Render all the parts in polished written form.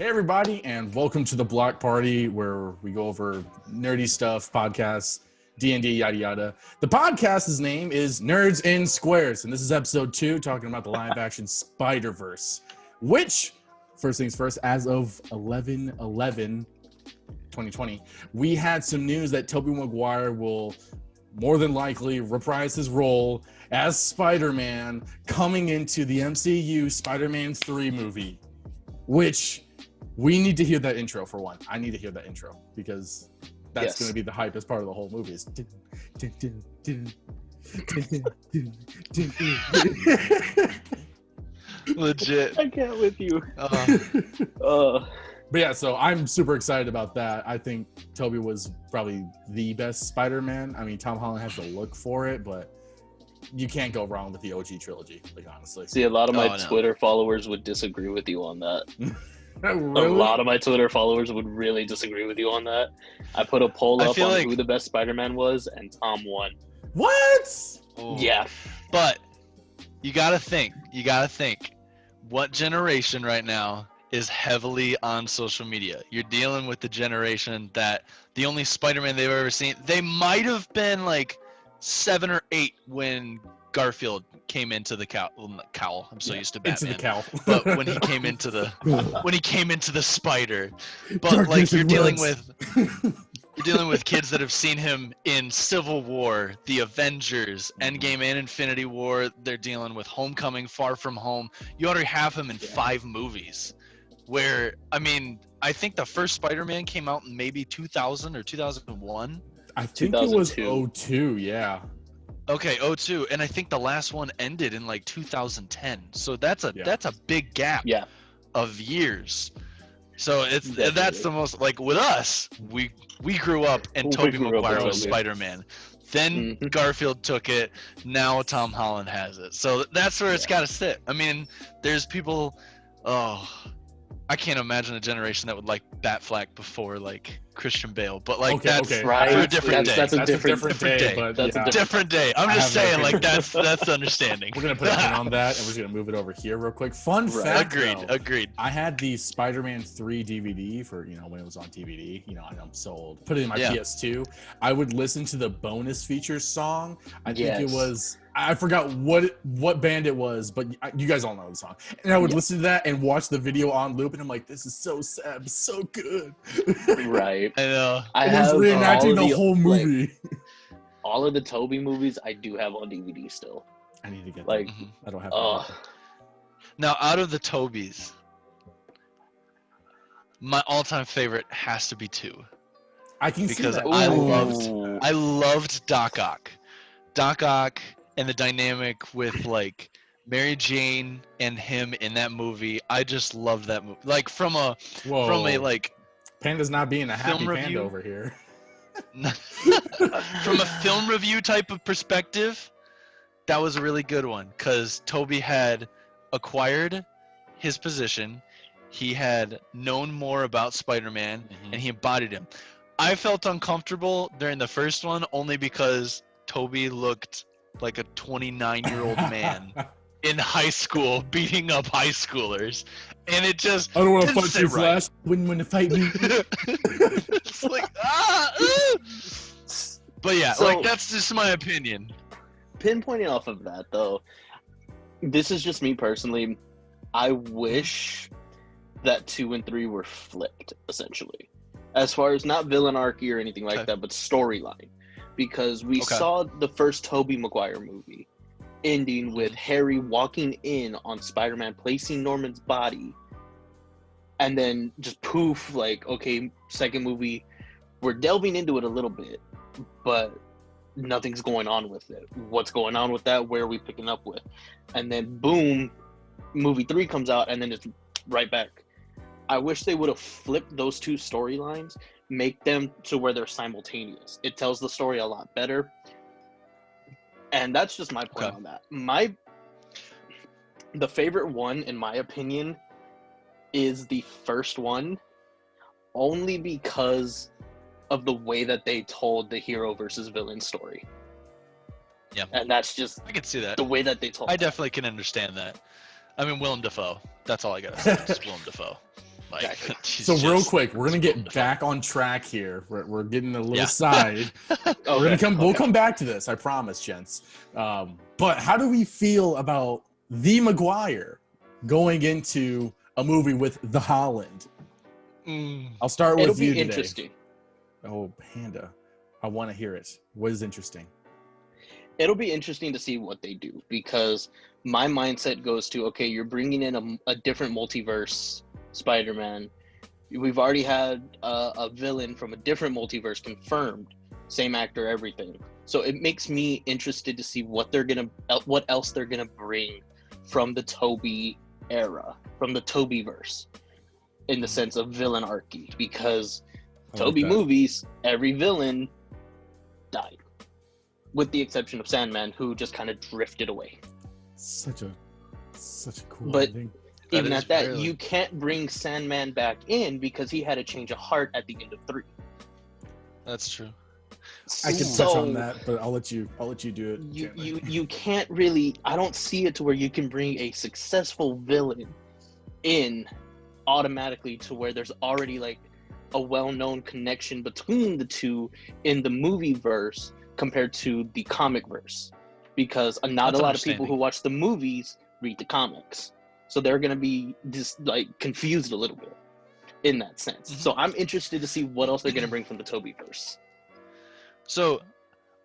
Hey everybody, and welcome to the Block Party, where we go over nerdy stuff, podcasts, D&D, yada yada. The podcast's name is Nerds in Squares, and this is episode 2, talking about the live-action Spider-Verse, which, first things first, as of 11/11/2020, we had some news that Tobey Maguire will more than likely reprise his role as Spider-Man coming into the MCU Spider-Man 3 movie, which... we need to hear that intro for one. I need to hear that intro because that's going to be the hypest part of the whole movie. Legit. I can't with you. But yeah, so I'm super excited about that. I think Tobey was probably the best Spider-Man. I mean, Tom Holland has the look for it, but you can't go wrong with the OG trilogy, like honestly. See, a lot of my Twitter followers would disagree with you on that. Really? A lot of my Twitter followers would really disagree with you on that. I put a poll up on who the best Spider-Man was, and Tom won. What? Ooh. Yeah. But you gotta think. What generation right now is heavily on social media? You're dealing with the generation that the only Spider-Man they've ever seen, they might have been like 7 or 8 when Garfield came into the cowl. I'm so used to Batman. Into the cowl. But when he came into the spider. But Darkness like you're and dealing woods. with kids that have seen him in Civil War, The Avengers, Endgame and Infinity War. They're dealing with Homecoming, Far From Home. You already have him in 5 movies. Where, I mean, I think the first Spider-Man came out in maybe 2000 or 2001. I think it was 02, yeah. Okay, 02, and I think the last one ended in like 2010. So that's a big gap of years. So that's the most, like, with us, we grew up and Tobey Maguire was Spider-Man. Then Garfield took it. Now Tom Holland has it. So that's where it's got to sit. I mean, there's people. I can't imagine a generation that would like Batfleck before like Christian Bale, but like that's right. For a different day. That's a different day. But that's a different day. I'm just saying, like that's understanding. We're gonna put a pin on that, and we're just gonna move it over here real quick. Fun fact. Agreed. I had the Spider-Man 3 DVD for when it was on DVD. I know I'm so old. Put it in my PS2. I would listen to the bonus features song. I think it was. I forgot what band it was, but you guys all know the song. And I would listen to that and watch the video on loop, and I'm like, this is so sad, but so good. Right. I know. I was reenacting the whole movie. Like, all of the Tobey movies I do have on DVD still. I need to get like them. I don't have Now, out of the Tobeys, my all-time favorite has to be 2. I can see that. I loved Doc Ock. Doc Ock and the dynamic with like Mary Jane and him in that movie. I just loved that movie. Like from a like Panda's not being a happy film panda review. over here. From a film review type of perspective, that was a really good one because Tobey had acquired his position. He had known more about Spider-Man and he embodied him. I felt uncomfortable during the first one only because Tobey looked like a 29-year-old man in high school beating up high schoolers, and it just I don't want to didn't fight you, sit right. Flash. Wouldn't want to fight me. It's like But yeah, so, like that's just my opinion. Pinpointing off of that though, this is just me personally. I wish that 2 and 3 were flipped, essentially, as far as not villain arc or anything like that, but storyline. Because we saw the first Tobey Maguire movie ending with Harry walking in on Spider-Man, placing Norman's body, and then just poof, like, okay, second movie, we're delving into it a little bit, but nothing's going on with it. What's going on with that? Where are we picking up with? And then boom, movie 3 comes out, and then it's right back. I wish they would have flipped those 2 storylines, make them to where they're simultaneous. It tells the story a lot better. And that's just my point on that. The favorite one, in my opinion, is the first one, only because of the way that they told the hero versus villain story. Yeah. And that's just I can see that. The way that they told I definitely can understand that. I mean, Willem Dafoe. That's all I gotta say. Just Willem Dafoe. Like, Exactly. So real quick, we're gonna get back on track here. We're getting a little side. Okay. We'll come back to this. I promise, gents. But how do we feel about the Maguire going into a movie with the Holland? I'll start with you today. It'll be interesting. Oh, Panda, I want to hear it. What is interesting? It'll be interesting to see what they do, because my mindset goes to, okay, you're bringing in a different multiverse Spider-Man. We've already had a villain from a different multiverse confirmed, same actor, everything. So it makes me interested to see what else they're gonna bring from the Tobey era, from the Tobeyverse, in the sense of villain archy, because Tobey movies, every villain died, with the exception of Sandman, who just kind of drifted away. Such a cool ending. Even at that, you can't bring Sandman back in because he had a change of heart at the end of 3. That's true. I can touch on that, but I'll let you do it. You can't really. I don't see it to where you can bring a successful villain in automatically to where there's already like a well-known connection between the two in the movie verse compared to the comic verse, because not a lot of people who watch the movies read the comics, so they're gonna be just like confused a little bit in that sense. So I'm interested to see what else they're gonna bring from the Tobeyverse. So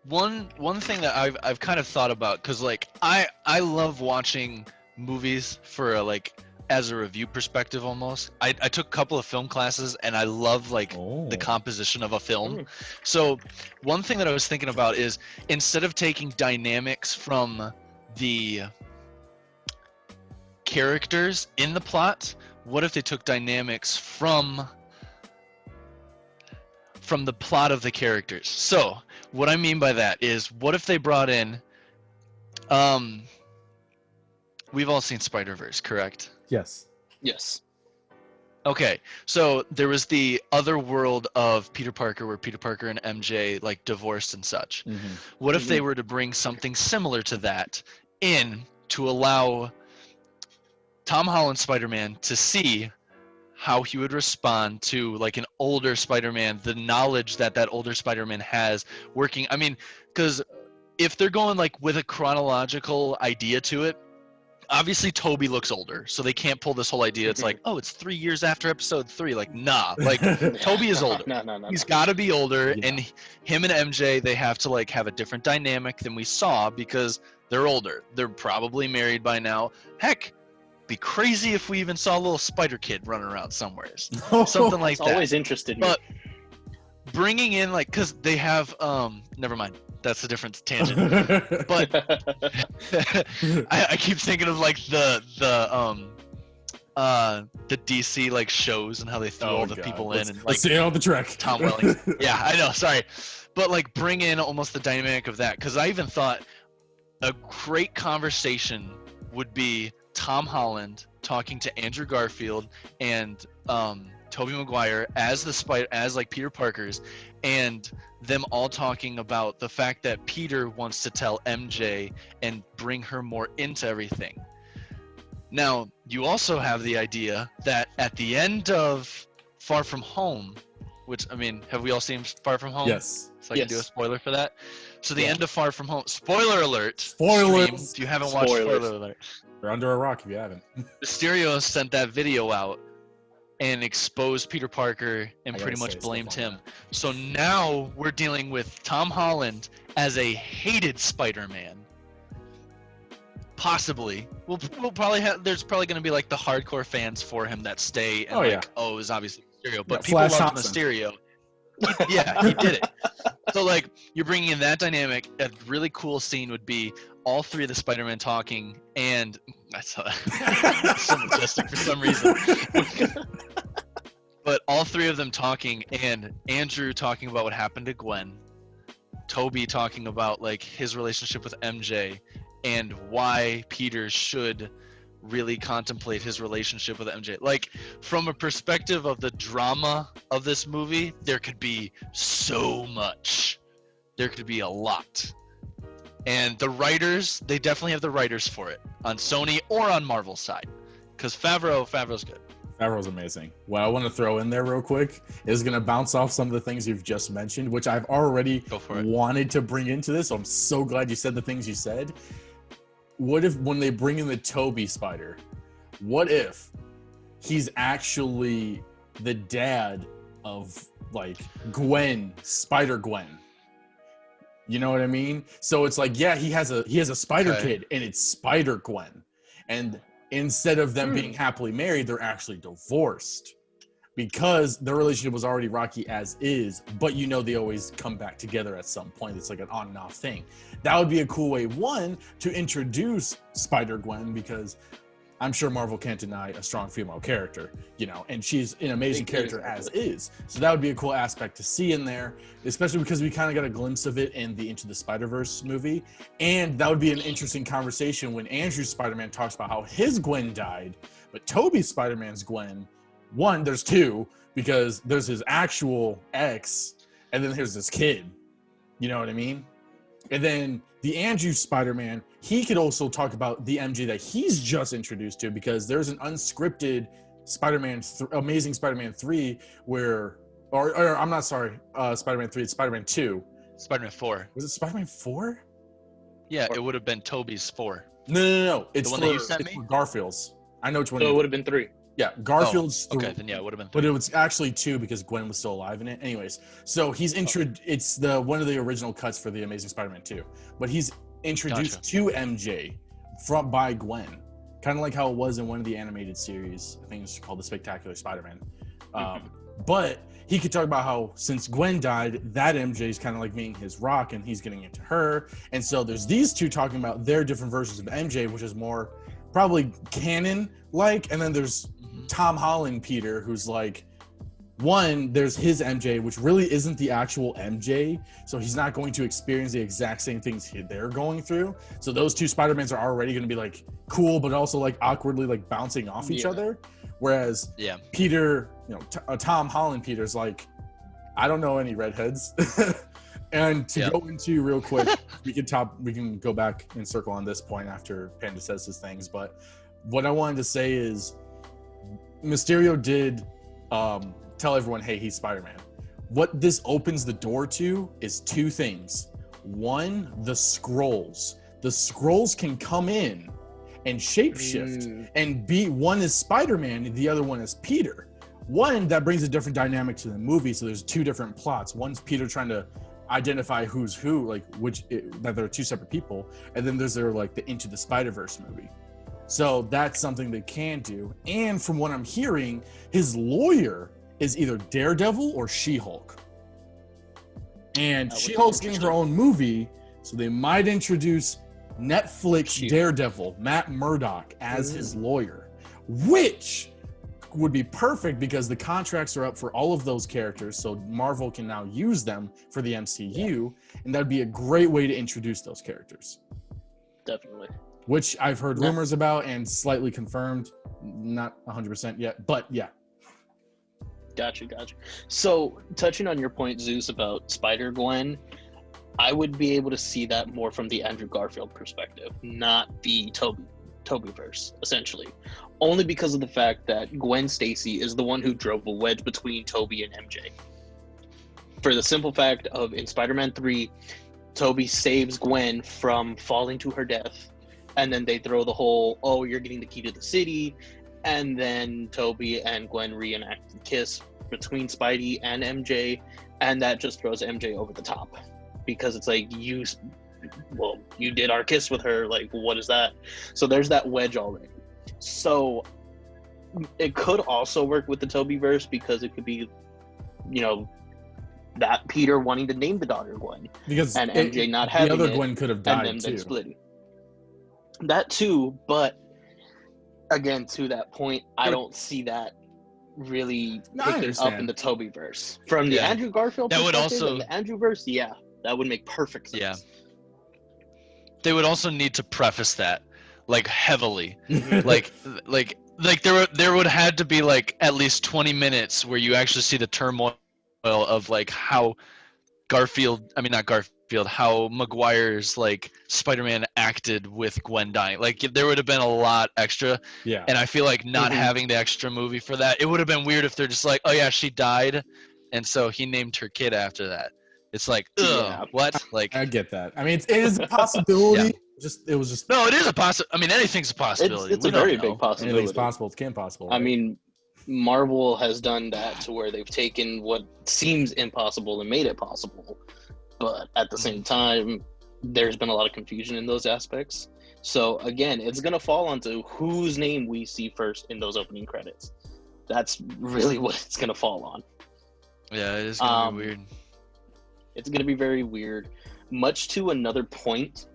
one thing that I've kind of thought about, because like I love watching movies for like as a review perspective almost. I took a couple of film classes and I love like the composition of a film. So one thing that I was thinking about is, instead of taking dynamics from the characters in the plot, what if they took dynamics from the plot of the characters? So what I mean by that is, what if they brought in we've all seen Spider-Verse, correct? Yes. Okay, so there was the other world of Peter Parker where Peter Parker and MJ like divorced and such. What if they were to bring something similar to that in to allow Tom Holland Spider-Man to see how he would respond to like an older Spider-Man, the knowledge that older Spider-Man has working. I mean, because if they're going like with a chronological idea to it, obviously Tobey looks older, so they can't pull this whole idea. It's like, oh, it's 3 years after episode 3. Like, nah, like Tobey is older. No. He's got to be older, and him and MJ, they have to like have a different dynamic than we saw because they're older. They're probably married by now. Heck, be crazy if we even saw a little Spider Kid running around somewhere, something like that. Always interested me. But bringing in like, because they have never mind. That's a different tangent. But I keep thinking of like the DC like shows and how they throw all the people in, and like let's see on the track. Tom Welling. Yeah, I know. Sorry, but like bring in almost the dynamic of that, because I even thought a great conversation would be Tom Holland talking to Andrew Garfield and Tobey Maguire as like Peter Parker's, and them all talking about the fact that Peter wants to tell MJ and bring her more into everything. Now, you also have the idea that at the end of Far From Home, which, I mean, have we all seen Far From Home? Yes. So I can do a spoiler for that. So the end of Far From Home, spoiler alert. Spoilers. Stream, if you haven't watched, spoiler alert. They're under a rock if you haven't. Mysterio sent that video out and exposed Peter Parker and pretty much blamed him. So now we're dealing with Tom Holland as a hated Spider-Man. Possibly. We'll probably have, there's probably going to be like the hardcore fans for him that stay and it's obviously Mysterio. But people Flash loved Thompson. Mysterio. He did it. So like you're bringing in that dynamic. A really cool scene would be all three of the Spider-Man talking, and that's so majestic for some reason. But all three of them talking, and Andrew talking about what happened to Gwen, Tobey talking about like his relationship with MJ, and why Peter should really contemplate his relationship with MJ. Like, from a perspective of the drama of this movie, there could be so much. There could be a lot. And the writers, they definitely have the writers for it on Sony or on Marvel's side, because Favreau's good. That was amazing. What I want to throw in there real quick is going to bounce off some of the things you've just mentioned, which I've already wanted to bring into this. So I'm so glad you said the things you said. What if when they bring in the Toby Spider, what if he's actually the dad of like Gwen, Spider-Gwen? You know what I mean? So it's like, yeah, he has a spider kid, and it's Spider-Gwen. And instead of them being happily married, they're actually divorced because their relationship was already rocky as is, but you know they always come back together at some point. It's like an on and off thing. That would be a cool way, one, to introduce Spider-Gwen, because I'm sure Marvel can't deny a strong female character, you know, and she's an amazing character as is. So that would be a cool aspect to see in there, especially because we kind of got a glimpse of it in the Into the Spider-Verse movie. And that would be an interesting conversation when Andrew's Spider-Man talks about how his Gwen died, but Toby's Spider-Man's Gwen, one, there's two, because there's his actual ex, and then there's this kid. You know what I mean? And then the Andrew Spider-Man, he could also talk about the MJ that he's just introduced to, because there's an unscripted Spider-Man, Amazing Spider-Man 3 where, or I'm not sorry, Spider-Man 3, it's Spider-Man 2. Spider-Man 4. Was it Spider-Man 4? Yeah, it would have been Toby's 4. No. It's the one for, that you sent me? for Garfield's. I know which one. So it would have been 3. Yeah, Garfield's. Okay, then yeah, it would have been 3. But it was actually 2 because Gwen was still alive in it. Anyways, so he's it's the one of the original cuts for the Amazing Spider-Man 2. But he's introduced to MJ by Gwen, kind of like how it was in one of the animated series. I think it's called The Spectacular Spider-Man. But he could talk about how since Gwen died, that MJ is kind of like being his rock, and he's getting into her. And so there's these two talking about their different versions of MJ, which is more probably canon-like, and then there's Tom Holland Peter, who's like, one, there's his MJ, which really isn't the actual MJ, so he's not going to experience the exact same things they're going through. So those two Spider-Mans are already going to be like cool, but also like awkwardly like bouncing off each other. Whereas Peter, you know, Tom Holland Peter's like, I don't know any redheads. And to go into real quick, we can go back and circle on this point after Panda says his things. But what I wanted to say is, Mysterio did tell everyone, hey, he's Spider-Man. What this opens the door to is two things. One, the Skrulls. The Skrulls can come in and shapeshift and be, one is Spider-Man and the other one is Peter. One, that brings a different dynamic to the movie. So there's two different plots. One's Peter trying to identify who's who, like that they're two separate people. And then there's the Into the Spider-Verse movie. So that's something they can do. And from what I'm hearing, his lawyer is either Daredevil or She-Hulk. And She-Hulk's getting her own movie, so they might introduce Netflix Daredevil, Matt Murdock, as his lawyer, which would be perfect because the contracts are up for all of those characters, so Marvel can now use them for the MCU, and that'd be a great way to introduce those characters. Definitely. Which I've heard rumors about and slightly confirmed, not 100% yet, but yeah. Gotcha. So, touching on your point, Zeus, about Spider-Gwen, I would be able to see that more from the Andrew Garfield perspective, not the Tobyverse, essentially. Only because of the fact that Gwen Stacy is the one who drove a wedge between Toby and MJ. For the simple fact of, in Spider-Man 3, Toby saves Gwen from falling to her death, and then they throw the whole, oh, you're getting the key to the city, and then Toby and Gwen reenact the kiss between Spidey and MJ, and that just throws MJ over the top. Because it's like, you did our kiss with her, like, what is that? So there's that wedge already. So it could also work with the Tobyverse, because it could be, you know, that Peter wanting to name the daughter Gwen, because and MJ not having it. The other Gwen could have died and then too. Splitting. That too, but again, to that point, I don't see that really picking up in the Tobyverse. From the Andrew Garfield that perspective, would also and the Andrewverse, that would make perfect sense. Yeah. They would also need to preface that, like, heavily. like there would have to be like at least 20 minutes where you actually see the turmoil of like how how Maguire's like Spider-Man acted with Gwen dying. Like there would have been a lot extra. Yeah. And I feel like not having the extra movie for that, it would have been weird if they're just like, oh yeah, she died, and so he named her kid after that. It's like, what? Like I get that. I mean, it is a possibility. It was just no, it is a possibility. I mean, anything's a possibility. It's a very big possibility. Anything's possible. It's possible. Right? I mean, Marvel has done that to where they've taken what seems impossible and made it possible. But at the same time, there's been a lot of confusion in those aspects. So again, it's going to fall onto whose name we see first in those opening credits. That's really what it's going to fall on. Yeah, it is going to be weird. It's going to be very weird. Much to another point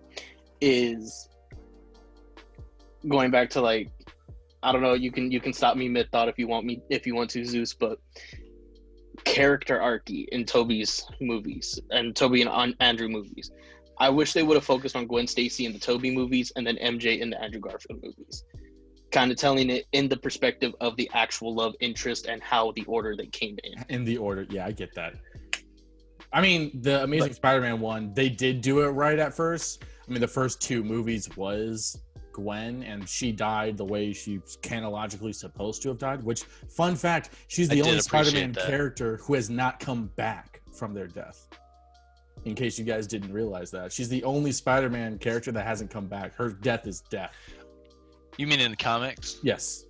is going back to like, I don't know, you can stop me mid-thought if you want to, Zeus, but character arc in Tobey's movies and Tobey and Andrew movies. I wish they would have focused on Gwen Stacy in the Tobey movies and then MJ in the Andrew Garfield movies. Kind of telling it in the perspective of the actual love interest and how the order they came in. In the order, yeah, I get that. I mean, the Amazing Spider-Man one, they did do it right at first. I mean, the first two movies was Gwen, and she died the way she's canonically supposed to have died, which, fun fact, she's the only Spider-Man character who has not come back from their death. In case you guys didn't realize that. She's the only Spider-Man character that hasn't come back. Her death is death. You mean in the comics? Yes.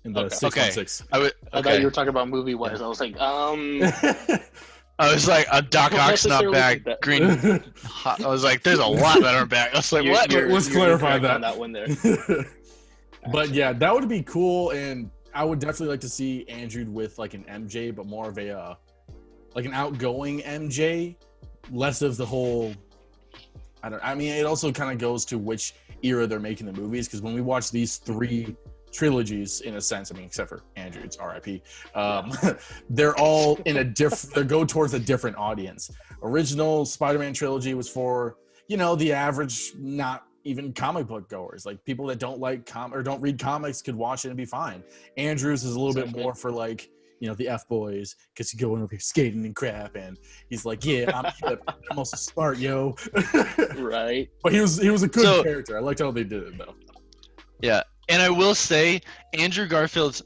In the 616. I thought you were talking about movie-wise. Yeah. I was like, I was like, Doc Ock's not back. Green. I was like, there's a lot that aren't back. I was like, what? Let's clarify that. On that one there. But yeah, that would be cool, and I would definitely like to see Andrew with like an MJ, but more of a like an outgoing MJ, less of the whole. I mean, it also kind of goes to which era they're making the movies, because when we watch these three trilogies, in a sense, I mean, except for Andrew, it's R.I.P. They're all in a they go towards a different audience. Original Spider-Man trilogy was for, the average, not even comic book goers, like people that don't like or don't read comics could watch it and be fine. Andrew's is a little bit more for like, the F boys, because you go in over here skating and crap, and he's like, yeah, I'm hip, I'm also smart, yo. Right. But he was a good character. I liked how they did it though. Yeah. And I will say, Andrew Garfield's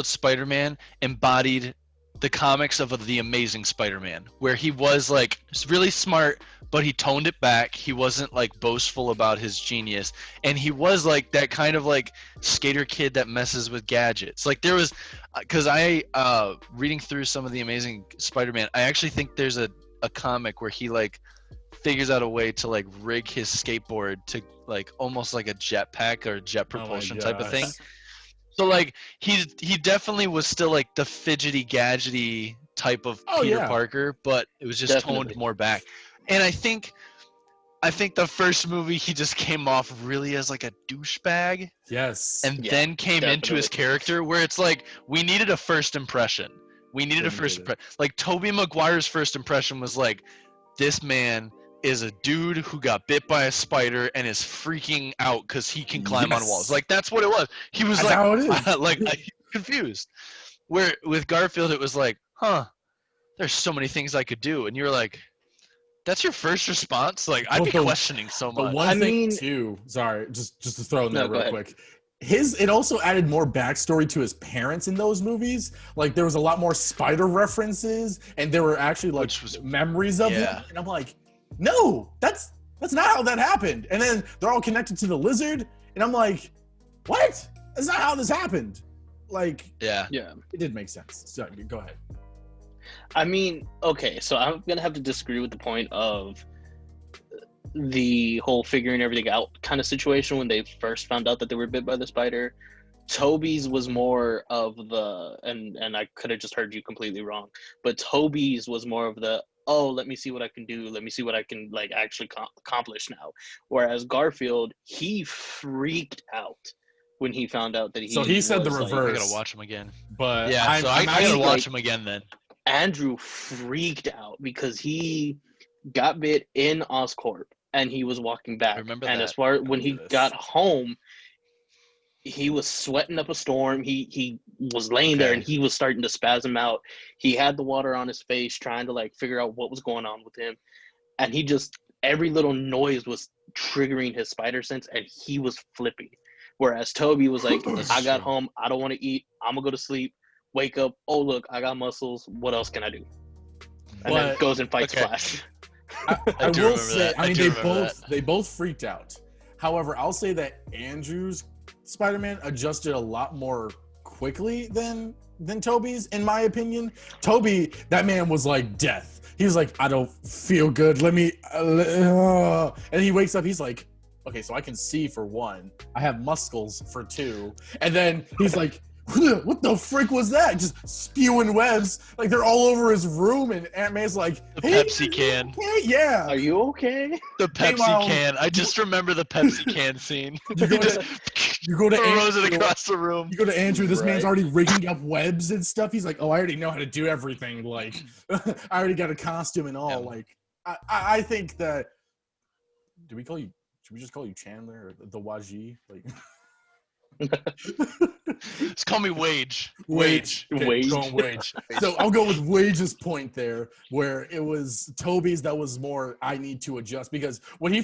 Spider-Man embodied the comics of the Amazing Spider-Man, where he was like really smart, but he toned it back. He wasn't like boastful about his genius, and he was like that kind of like skater kid that messes with gadgets. Like there was, because I reading through some of the Amazing Spider-Man, I actually think there's a comic where he like figures out a way to like rig his skateboard to like almost like a jetpack or jet propulsion type of thing. So like he definitely was still like the fidgety gadgety type of Peter Parker, but it was just toned more back. And I think the first movie he just came off really as like a douchebag. Yes. And then came into his character where it's like we needed a first impression. Like Tobey Maguire's first impression was like, this man is a dude who got bit by a spider and is freaking out because he can climb on walls. Like that's what it was. He was confused. Where with Garfield it was like, there's so many things I could do, and you were like, that's your first response? Like I'd be questioning so much. But one thing too, sorry, just to throw in there real quick. It also added more backstory to his parents in those movies. Like there was a lot more spider references, and there were actually like memories of him. And I'm like, no, that's not how that happened. And then they're all connected to the lizard, and I'm like, what? That's not how this happened. Like, yeah, it did make sense. So go ahead. I mean, okay, so I'm gonna have to disagree with the point of the whole figuring everything out kind of situation when they first found out that they were bit by the spider. Toby's was more of the, and I could have just heard you completely wrong, but Toby's was more of the, let me see what I can do. Let me see what I can like actually accomplish now. Whereas Garfield, he freaked out when he found out that he. So he said the reverse. I gotta watch him again. But yeah, I gotta watch him again then. Andrew freaked out because he got bit in Oscorp and he was walking back. I remember and that. As far when he got home, he was sweating up a storm. He was laying there and he was starting to spasm out. He had the water on his face, trying to like figure out what was going on with him. and he just every little noise was triggering his spider sense, and he was flipping. Whereas Toby was like, I got home, I don't want to eat, I'm gonna go to sleep, wake up, oh look, I got muscles, what else can I do? And then goes and fights Flash. I will say, I mean, they both freaked out. However, I'll say that Andrew's Spider-Man adjusted a lot more quickly than Toby's, in my opinion. Toby, that man was like death. He was like, I don't feel good. Let me, and he wakes up. He's like, okay, so I can see for one. I have muscles for two. And then he's like, what the frick was that? Just spewing webs. Like, they're all over his room, and Aunt May's like, the Pepsi can. Okay? Yeah. Are you okay? The Pepsi can. I just remember the Pepsi can scene. You go to throws it across the room. You go to Andrew, this man's already rigging up webs and stuff. He's like, oh, I already know how to do everything. Like, I already got a costume and all. Yeah. Like, I think that, should we just call you Chandler or the Waji? Like, just call me Wage. Wage. So I'll go with Wage's point there, where it was Toby's that was more, I need to adjust, because when he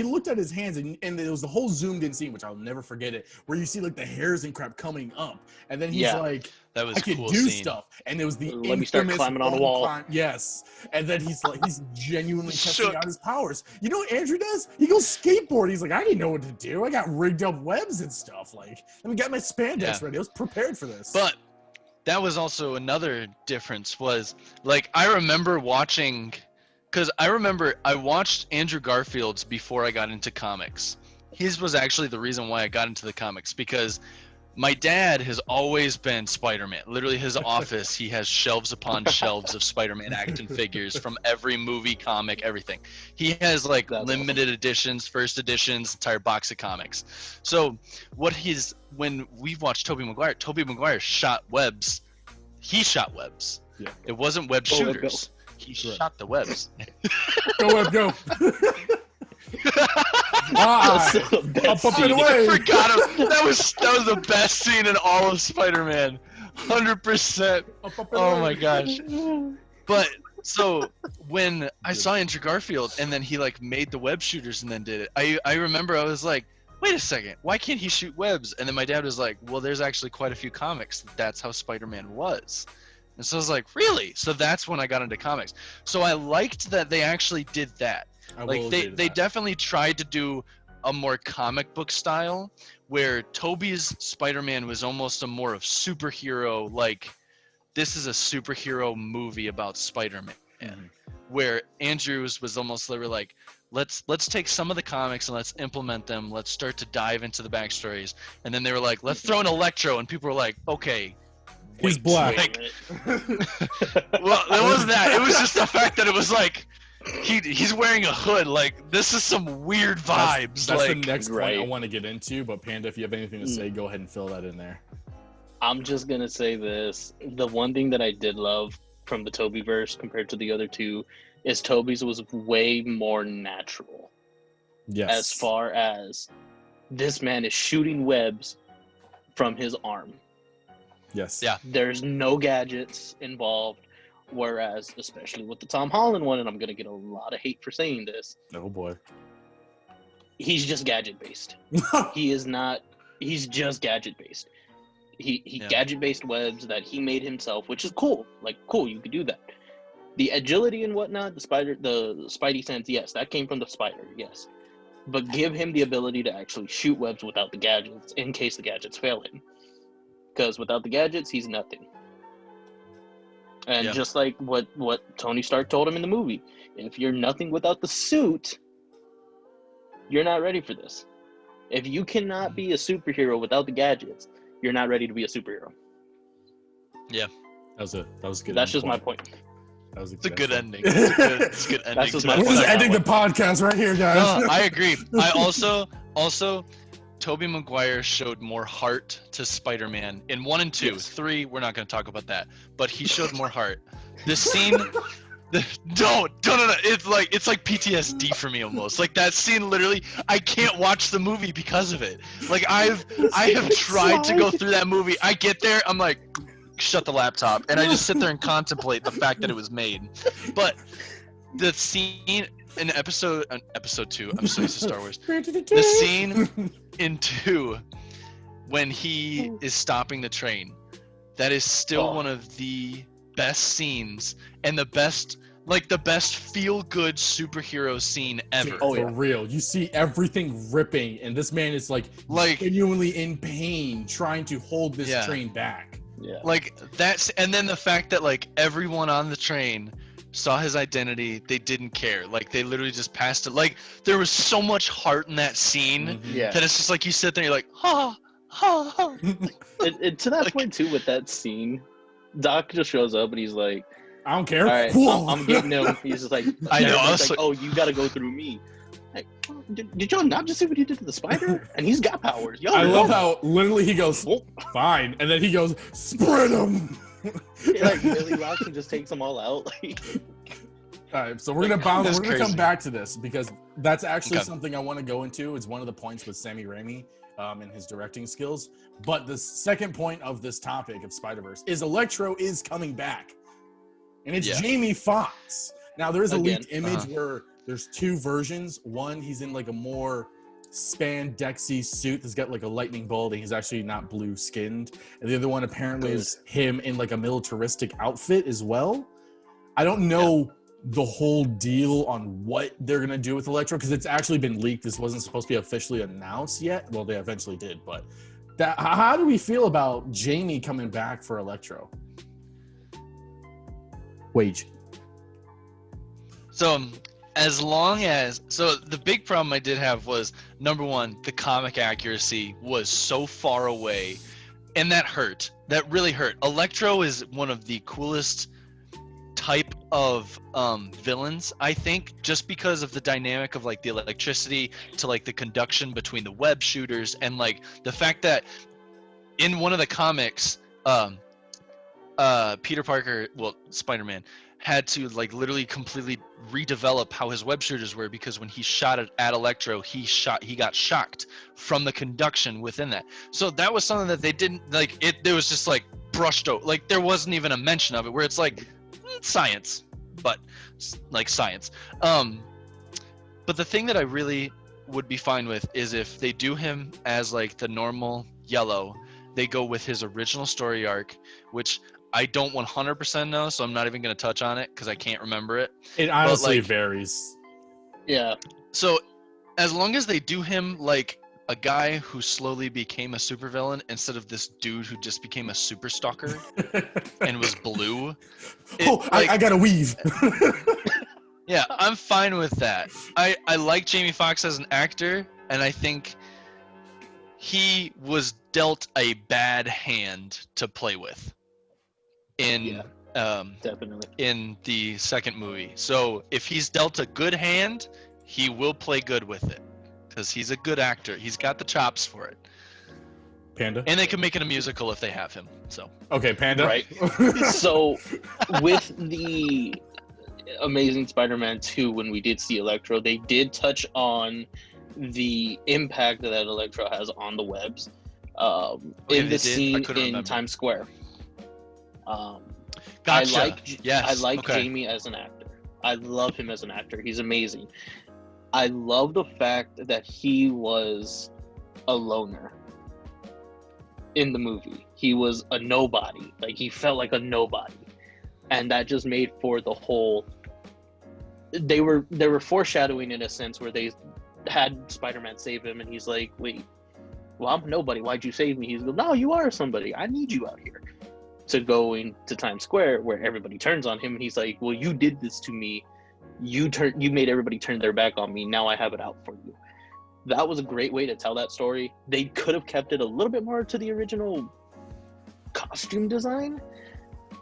looked at his hands and it was the whole zoomed in scene, which I'll never forget it, where you see like the hairs and crap coming up, and then he's like, that was I could cool do scene. Stuff, and it was the let me start climbing on a wall. Yes, and then he's genuinely testing out his powers. You know what Andrew does? He goes skateboard. He's like, I didn't know what to do. I got rigged up webs and stuff. Like, let me get my spandex ready. I was prepared for this. But that was also another difference. Was like, I remember watching, because I watched Andrew Garfield's before I got into comics. His was actually the reason why I got into the comics, because my dad has always been Spider-Man. Literally, his office, he has shelves upon shelves of Spider-Man action figures from every movie, comic, everything. He has like limited editions, first editions, entire box of comics. So when we watched Tobey Maguire shot webs. He shot webs. Yeah. It wasn't web shooters. He shot the webs. Go web, go. I'll pop it away. I forgot him. That was the best scene in all of Spider-Man. 100%. Oh my gosh. But so when I saw Andrew Garfield and then he like made the web shooters and then did it, I remember I was like, wait a second, why can't he shoot webs? And then my dad was like, well, there's actually quite a few comics that's how Spider-Man was. And so I was like, really? So that's when I got into comics. So I liked that they actually did that. Like they definitely tried to do a more comic book style, where Tobey's Spider-Man was almost a more of superhero, like this is a superhero movie about Spider-Man. Mm-hmm. Where Andrew's was almost like, let's take some of the comics and let's implement them. Let's start to dive into the backstories. And then they were like, let's throw in Electro, and people were like, okay. He's black. Like, well, it wasn't that. It was just the fact that it was like he's wearing a hood. Like, this is some weird vibes. That's like, the next point I want to get into. But Panda, if you have anything to say, go ahead and fill that in there. I'm just gonna say this: the one thing that I did love from the Tobeyverse compared to the other two is Tobey's was way more natural. Yes. As far as this man is shooting webs from his arm. Yes. Yeah. There's no gadgets involved, whereas, especially with the Tom Holland one, and I'm gonna get a lot of hate for saying this. Oh boy. He's just gadget based. He is not. He's just gadget based. He gadget based webs that he made himself, which is cool. Like, cool, you could do that. The agility and whatnot, the Spidey sense, yes, that came from the spider, yes. But give him the ability to actually shoot webs without the gadgets, in case the gadgets fail him. Because without the gadgets, he's nothing. And just like what Tony Stark told him in the movie, if you're nothing without the suit, you're not ready for this. If you cannot be a superhero without the gadgets, you're not ready to be a superhero. Yeah. That was good. That's just my point. It's a good ending. It's a good ending. We're just ending the podcast right here, guys. No, I agree. I also Tobey Maguire showed more heart to Spider-Man in 1 and 2. Yes. 3, we're not going to talk about that. But he showed more heart. The scene, don't. It's like PTSD for me almost. Like that scene, literally, I can't watch the movie because of it. Like I have tried to go through that movie. I get there, I'm like, shut the laptop, and I just sit there and contemplate the fact that it was made. But the scene, in episode 2, I'm so used to Star Wars. The scene in 2 when he is stopping the train, that is still one of the best scenes and the best feel-good superhero scene ever. Dude, for real. You see everything ripping, and this man is like genuinely in pain trying to hold this train back. Yeah. Like that's, and then the fact that like everyone on the train saw his identity, they didn't care. Like they literally just passed it. Like there was so much heart in that scene that it's just like you sit there, and you're like, ha, ha, ha. And to that point too, with that scene, Doc just shows up and he's like, I don't care. All right, I'm getting him. He's just like, I know. I was like, oh, you got to go through me. Like, did y'all not just see what you did to the spider? And he's got powers. I love how literally he goes, fine, and then he goes, spread him. He like really rocks and just takes them all out. All right, so we're gonna bounce. We're gonna come back to this because that's actually something I want to go into. It's one of the points with Sammy Raimi and his directing skills. But the second point of this topic of Spider-Verse is Electro is coming back. And it's Jamie Foxx. Now, there is a leaked image where there's 2 versions. One, he's in like a more spandexy suit that's got like a lightning bolt, and he's actually not blue skinned. And the other one apparently is him in like a militaristic outfit as well. I don't know the whole deal on what they're going to do with Electro because it's actually been leaked. This wasn't supposed to be officially announced yet. Well, they eventually did. But how do we feel about Jamie coming back for Electro? Wage. So the big problem I did have was, number one, the comic accuracy was so far away, and that hurt. That really hurt. Electro is one of the coolest type of villains, I think, just because of the dynamic of like the electricity to like the conduction between the web shooters, and like the fact that in one of the comics, Peter Parker, Spider-Man, had to like literally completely redevelop how his web shooters were, because when he shot at Electro, he got shocked from the conduction within that. So that was something that they didn't like. There was just like brushed out, like there wasn't even a mention of it, where it's like science, but like science. But the thing that I really would be fine with is if they do him as like the normal Yellow, they go with his original story arc, which I don't 100% know, so I'm not even going to touch on it because I can't remember it. It honestly varies. Yeah. So as long as they do him like a guy who slowly became a supervillain instead of this dude who just became a super stalker and was blue. I got to weave. Yeah, I'm fine with that. I like Jamie Foxx as an actor, and I think he was dealt a bad hand to play with definitely in the second movie. So if he's dealt a good hand, he will play good with it because he's a good actor. He's got the chops for it. Panda. And they can make it a musical if they have him. So okay, Panda. Right. So with the Amazing Spider-Man 2, when we did see Electro, they did touch on the impact that Electro has on the webs in the scene in Times Square. Gotcha. I like Jamie as an actor. I love him as an actor. He's amazing. I love the fact that he was a loner in the movie. He was a nobody. Like, he felt like a nobody. And that just made for the whole... They were foreshadowing in a sense where they had Spider-Man save him, and he's like, wait, well, I'm nobody. Why'd you save me? He's like, no, you are somebody. I need you out here. To going to Times Square where everybody turns on him, and he's like, well, you did this to me. You made everybody turn their back on me. Now I have it out for you. That was a great way to tell that story. They could have kept it a little bit more to the original costume design.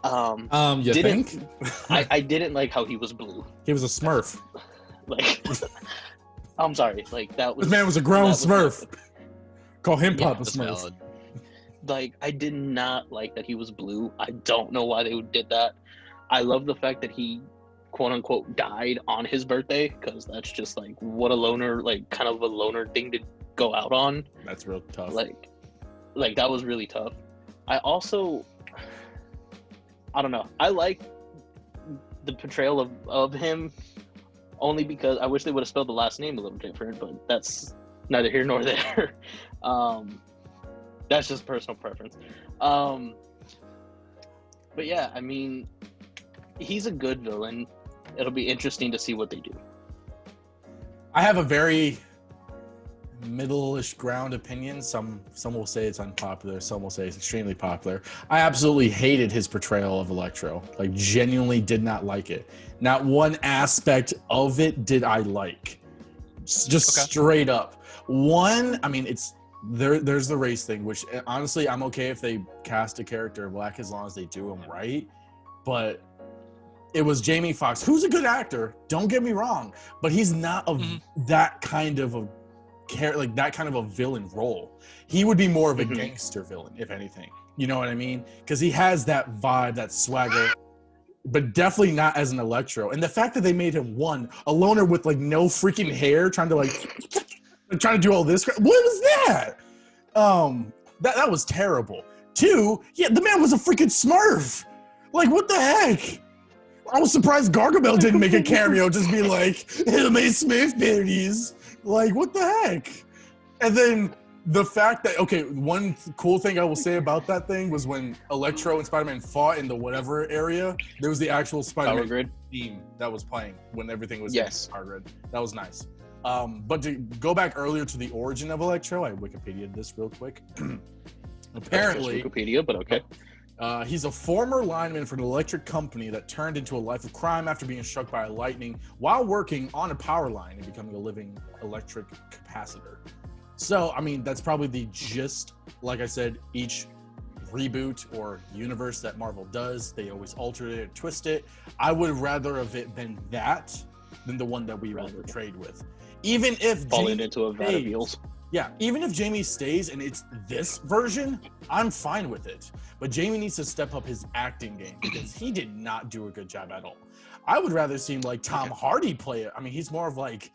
You think? I didn't like how he was blue. He was a Smurf. Like, I'm sorry. Like, that was... This man was a grown Smurf. Call him Papa Smurf. Valid. Like, I did not like that he was blue. I don't know why they did that. I love the fact that he, quote unquote, died on his birthday, because that's just like, what a loner, like, kind of a loner thing to go out on. That's real tough. Like that was really tough. I also, I don't know. I like the portrayal of him only because I wish they would have spelled the last name a little different, but that's neither here nor there. That's just personal preference. But yeah, I mean, he's a good villain. It'll be interesting to see what they do. I have a very middle-ish ground opinion. Some will say it's unpopular. Some will say it's extremely popular. I absolutely hated his portrayal of Electro. Like, genuinely did not like it. Not one aspect of it did I like. Just straight up. One, I mean, it's there's the race thing, which honestly I'm okay if they cast a character black as long as they do him right. But it was Jamie Foxx, who's a good actor. Don't get me wrong, but he's not that kind of a that kind of a villain role. He would be more of a gangster villain, if anything. You know what I mean? Because he has that vibe, that swagger, but definitely not as an Electro. And the fact that they made him a loner with like no freaking hair, trying to do all this. What was that? That was terrible. Two, yeah, the man was a freaking Smurf. Like, what the heck? I was surprised Gargamel didn't make a cameo, just be like, hey, my Smurf parodies. Like, what the heck? And then the fact that, okay, one cool thing I will say about that thing was when Electro and Spider-Man fought in the whatever area, there was the actual Spider-Man theme that was playing when everything was in Power Grid. That was nice. But to go back earlier to the origin of Electro, I Wikipedia'd this real quick. Apparently, Wikipedia, but okay. He's a former lineman for an electric company that turned into a life of crime after being struck by lightning while working on a power line and becoming a living electric capacitor. So, I mean, that's probably the gist. Like I said, each reboot or universe that Marvel does, they always alter it, twist it. I would rather have it been that than the one that we were portrayed with. Even if falling into a vat of eels. Yeah, even if Jamie stays and it's this version, I'm fine with it. But Jamie needs to step up his acting game because he did not do a good job at all. I would rather see like Tom Hardy play it. I mean, he's more of like,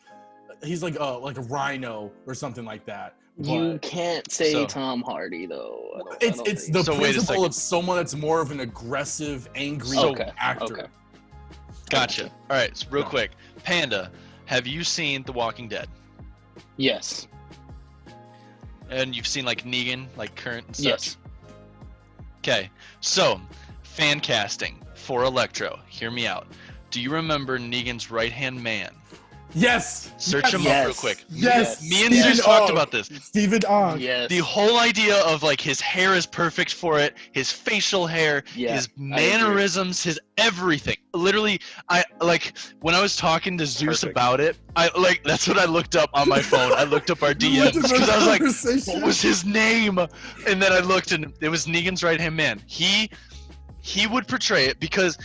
he's like a Rhino or something like that. You can't say Tom Hardy though. It's the principle of someone that's more of an aggressive, angry actor. Okay. Gotcha. All right, so real quick, Panda, have you seen The Walking Dead? Yes. And you've seen like Negan, like current and such? Yes. Okay, so fan casting for Electro. Hear me out. Do you remember Negan's right-hand man? Yes. Search him up real quick. Yes. Me and Zeus talked about this. Stephen Ogg. Yes. The whole idea of like his hair is perfect for it, his facial hair, his mannerisms, his everything. Literally, I like when I was talking to Zeus about it, that's what I looked up on my phone. I looked up our DMs because I was like, what was his name? And then I looked and it was Negan's right-hand man. He would portray it because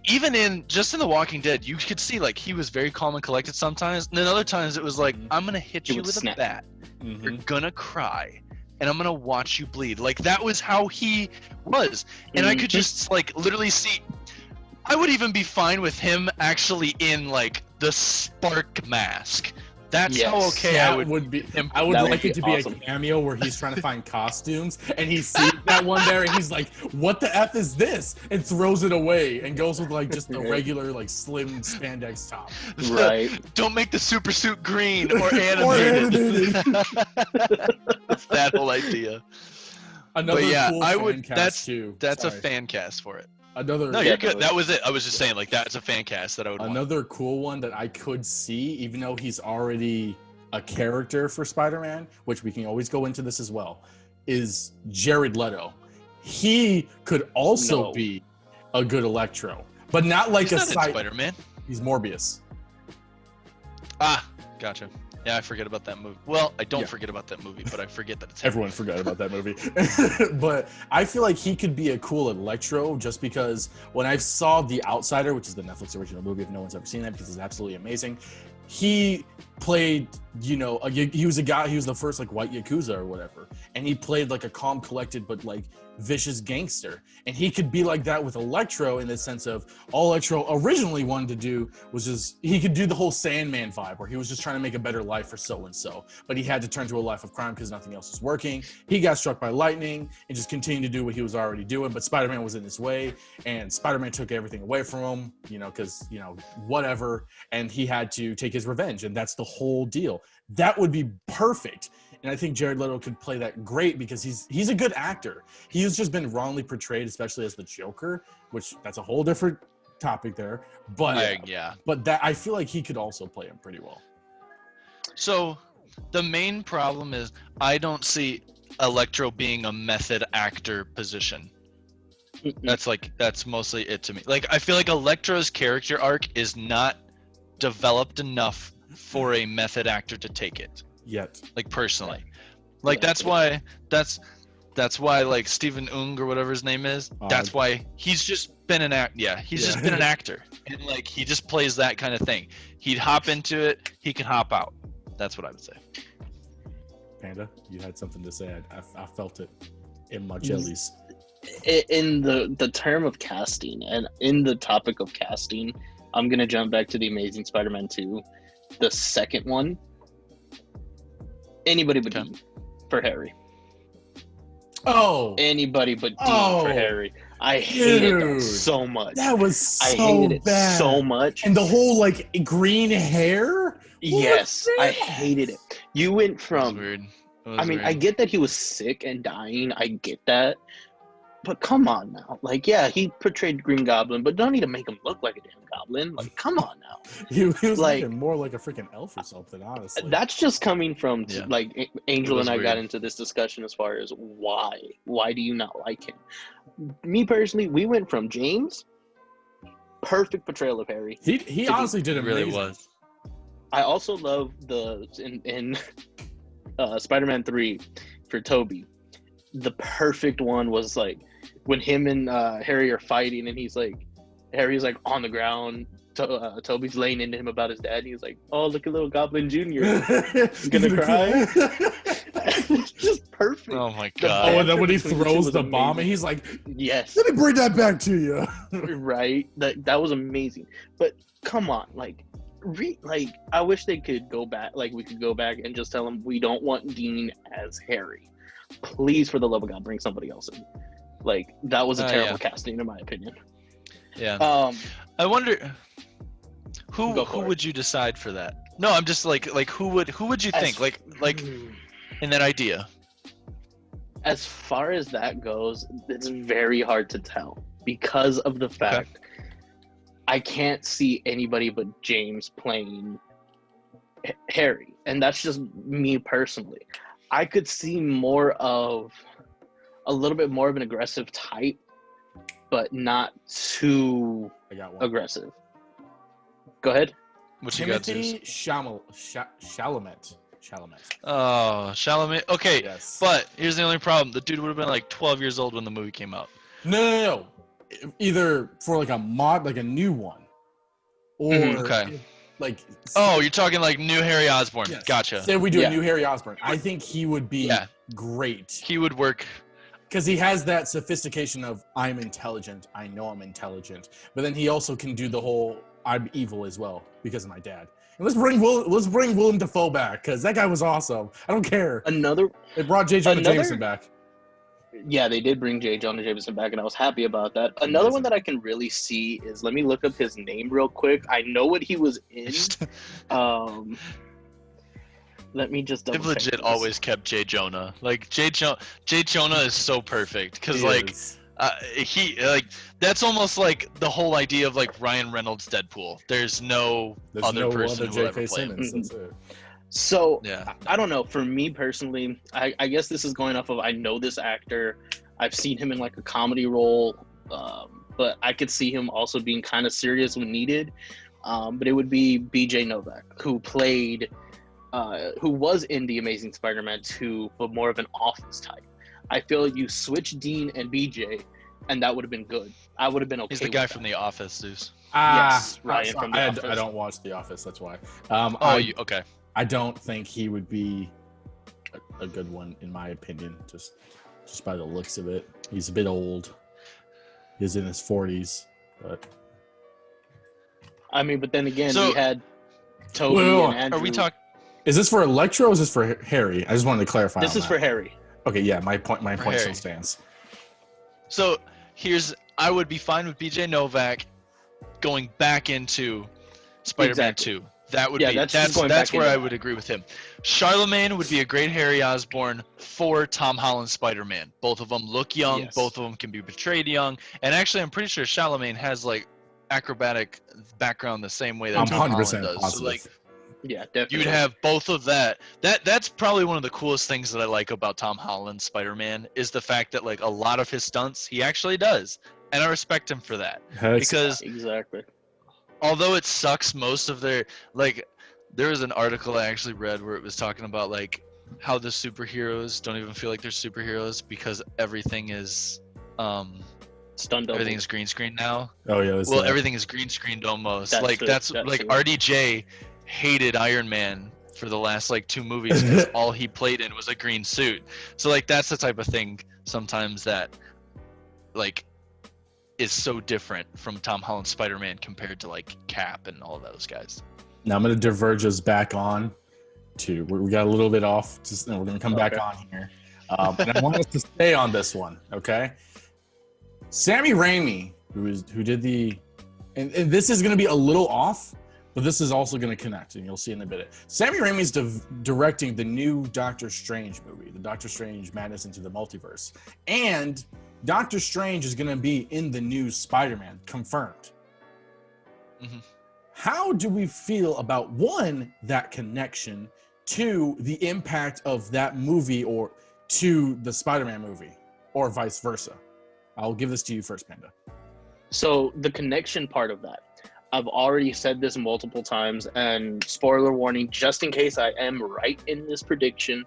even in The Walking Dead, you could see like he was very calm and collected sometimes, and then other times it was like, I'm gonna hit you with a bat, you're gonna cry, and I'm gonna watch you bleed. Like that was how he was, and I could just like literally see. I would even be fine with him actually in like the Spark mask. That's how I would be. I would like it to be a cameo where he's trying to find costumes and he sees that one there and he's like, "What the f is this?" and throws it away and goes with like just a regular like slim spandex top. Right. Don't make the super suit green or animated. It's that whole idea. Another cool I fan would. cast too. That's a fan cast for it. No, you're good. That was it. I was just saying, like, that's a fan cast that I would want. Cool one that I could see, even though he's already a character for Spider-Man, which we can always go into this as well, is Jared Leto. He could also be a good Electro, but not like he's a Spider-Man. He's Morbius. Ah, gotcha. Yeah, I forget about that movie. Well, I don't forget about that movie, but I forget that it's everyone forgot about that movie. But I feel like he could be a cool Electro just because when I saw The Outsider, which is the Netflix original movie, if no one's ever seen that, because it's absolutely amazing, he played he was a guy, he was the first like white Yakuza or whatever. And he played like a calm, collected, but like vicious gangster. And he could be like that with Electro in the sense of all Electro originally wanted to do was just, he could do the whole Sandman vibe where he was just trying to make a better life for so-and-so. But he had to turn to a life of crime because nothing else was working. He got struck by lightning and just continued to do what he was already doing. But Spider-Man was in his way and Spider-Man took everything away from him, because, whatever. And he had to take his revenge. And that's the whole deal. That would be perfect. And I think Jared Leto could play that great because he's a good actor. He has just been wrongly portrayed, especially as the Joker, which that's a whole different topic there. But but that I feel like he could also play him pretty well. So the main problem is I don't see Electro being a method actor position. That's mostly it to me. Like I feel like Electro's character arc is not developed enough for a method actor to take it. Yet, like personally, like that's why like Stephen Ung or whatever his name is. That's why he's just been an just been an actor, and like he just plays that kind of thing. He'd hop into it, he can hop out. That's what I would say. Panda, you had something to say. I felt it in my jellies. In the term of casting and in the topic of casting, I'm gonna jump back to the Amazing Spider-Man 2, the second one. Anybody but Dean for Harry. Oh. Anybody but Dean for Harry. I hated that so much. That was so I hated bad. It so much. And the whole like green hair? Yes, I hated it. You went from weird. I get that he was sick and dying. I get that. But come on now. Like, yeah, he portrayed Green Goblin, but don't need to make him look like a damn goblin. Like, come on now. He was like more like a freaking elf or something, honestly. That's just coming from, like, Angel and I got into this discussion as far as why. Why do you not like him? Me personally, we went from James, perfect portrayal of Harry. He honestly did amazing. Really was. I also love in Spider-Man 3 for Tobey. The perfect one was like when him and Harry are fighting and Harry's like on the ground. Toby's laying into him about his dad. And he's like, "Oh, look at little Goblin Jr. He's gonna cry." It's just perfect. Oh my god! And then when he throws the bomb, and he's like, "Yes, let me bring that back to you." Right? That was amazing. But come on, I wish they could go back. Like we could go back and just tell him we don't want Dean as Harry. Please, for the love of God, bring somebody else in. Like that was a terrible casting, in my opinion. Yeah. I wonder who would you decide for that? No, I'm just like who would you think like in that idea? As far as that goes, it's very hard to tell because of the fact I can't see anybody but James playing Harry, and that's just me personally. I could see a little bit more of an aggressive type, but not too aggressive. Go ahead. What you got, Timothy Chalamet. Oh, Chalamet. Okay, yes. But here's the only problem: the dude would have been like 12 years old when the movie came out. No. Either for like a mod, like a new one, or like. Oh, you're talking like new Harry Osborn. Yes. Gotcha. Say we do a new Harry Osborn. I think he would be great. He would work. Because he has that sophistication of I'm intelligent. I know I'm intelligent. But then he also can do the whole I'm evil as well because of my dad. And let's bring Willem Dafoe back because that guy was awesome. I don't care. They brought J. Jonah Jameson back. Yeah, they did bring J. Jonah Jameson back, and I was happy about that. Another one that I can really see is, let me look up his name real quick. I know what he was in. Let me just double check. They've legit always kept J. Jonah. Like J. Jonah is so perfect because he that's almost like the whole idea of like Ryan Reynolds Deadpool. There's no other person who will ever play him. That's it. So I don't know. For me personally, I guess this is going off of I know this actor. I've seen him in like a comedy role, but I could see him also being kind of serious when needed. But it would be B.J. Novak, who was in The Amazing Spider-Man 2, but more of an office type. I feel you switch Dean and B.J. and that would have been good. I would have been okay. He's the guy from The Office, Zeus. Yes, Ryan from The Office. I don't watch The Office, that's why. Okay. I don't think he would be a good one, in my opinion, just by the looks of it. He's a bit old. He's in his 40s, but I mean, but then again, we had Toby and Andrew. Are we talking? Is this for Electro or is this for Harry? I just wanted to clarify. This is for Harry. Okay, yeah, my point still stands. So I would be fine with BJ Novak going back into Spider-Man 2. That would be that's where I would agree with him. Charlemagne would be a great Harry Osborn for Tom Holland's Spider-Man. Both of them look young. Yes. Both of them can be portrayed young. And actually, I'm pretty sure Charlemagne has like acrobatic background the same way that Tom Holland does. Positive. So like, yeah, definitely. You'd have both of that. That's probably one of the coolest things that I like about Tom Holland's Spider-Man is the fact that like a lot of his stunts he actually does, and I respect him for that. Because exactly. Although it sucks, most of their like, there was an article I actually read where it was talking about like how the superheroes don't even feel like they're superheroes because everything is stunned. Everything is green screen now. Oh yeah. Well, everything is green screened almost. That's like RDJ hated Iron Man for the last like 2 movies because all he played in was a green suit. So like that's the type of thing sometimes that like is so different from Tom Holland's Spider-Man compared to like Cap and all those guys. Now I'm going to diverge us back on to we got a little bit off. We're going to come back on here, and I want us to stay on this one. Okay, Sammy Raimi, who did the, and this is going to be a little off. But this is also going to connect, and you'll see in a bit. Sammy Raimi's directing the new Doctor Strange movie, the Doctor Strange Madness into the Multiverse. And Doctor Strange is going to be in the new Spider-Man, confirmed. Mm-hmm. How do we feel about, 1, that connection, 2, the impact of that movie or to the Spider-Man movie, or vice versa? I'll give this to you first, Panda. So the connection part of that. I've already said this multiple times, and spoiler warning, just in case I am right in this prediction.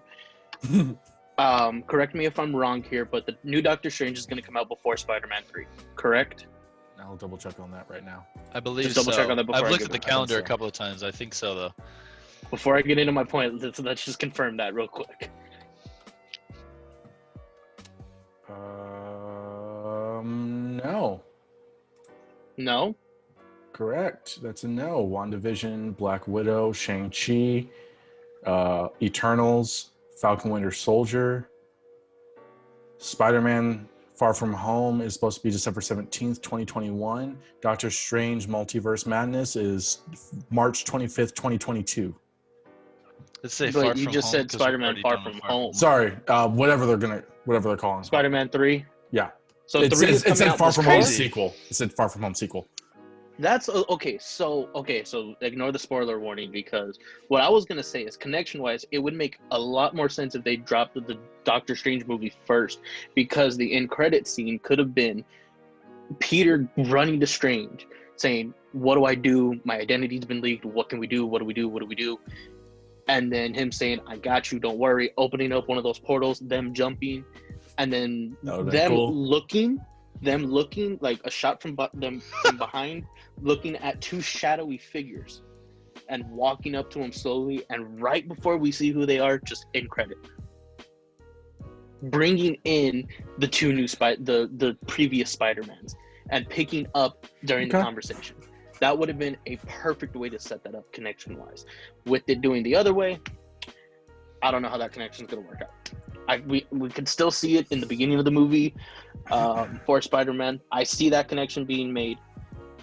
Correct me if I'm wrong here, but the new Doctor Strange is going to come out before Spider-Man 3, correct? I'll double check on that right now. I believe so. Check on that before I've looked at the calendar a couple of times. I think so, though. Before I get into my point, let's just confirm that real quick. No. No? Correct. That's a no. WandaVision, Black Widow, Shang-Chi, Eternals, Falcon Winter Soldier, Spider-Man Far From Home is supposed to be December 17th, 2021. Doctor Strange Multiverse Madness is March 25th, 2022. Let's say but you just said Spider-Man Far From Home. Sorry, whatever they're calling. Spider-Man 3? Yeah. So it said Far From Home sequel. It said Far From Home sequel. That's okay. So ignore the spoiler warning, because what I was gonna say is connection-wise, it would make a lot more sense if they dropped the Doctor Strange movie first, because the end credit scene could have been Peter running to Strange, saying, "What do I do? My identity's been leaked. What can we do? What do we do? What do we do?" And then him saying, "I got you. Don't worry." Opening up one of those portals, them jumping, and then them looking like a shot from them from behind, looking at 2 shadowy figures and walking up to him slowly, and right before we see who they are, just end credit, bringing in the 2 new the previous Spider-Mans and picking up during the conversation. That would have been a perfect way to set that up connection wise. With it doing the other way, I don't know how that connection is going to work out. We could still see it in the beginning of the movie for Spider-Man. I see that connection being made.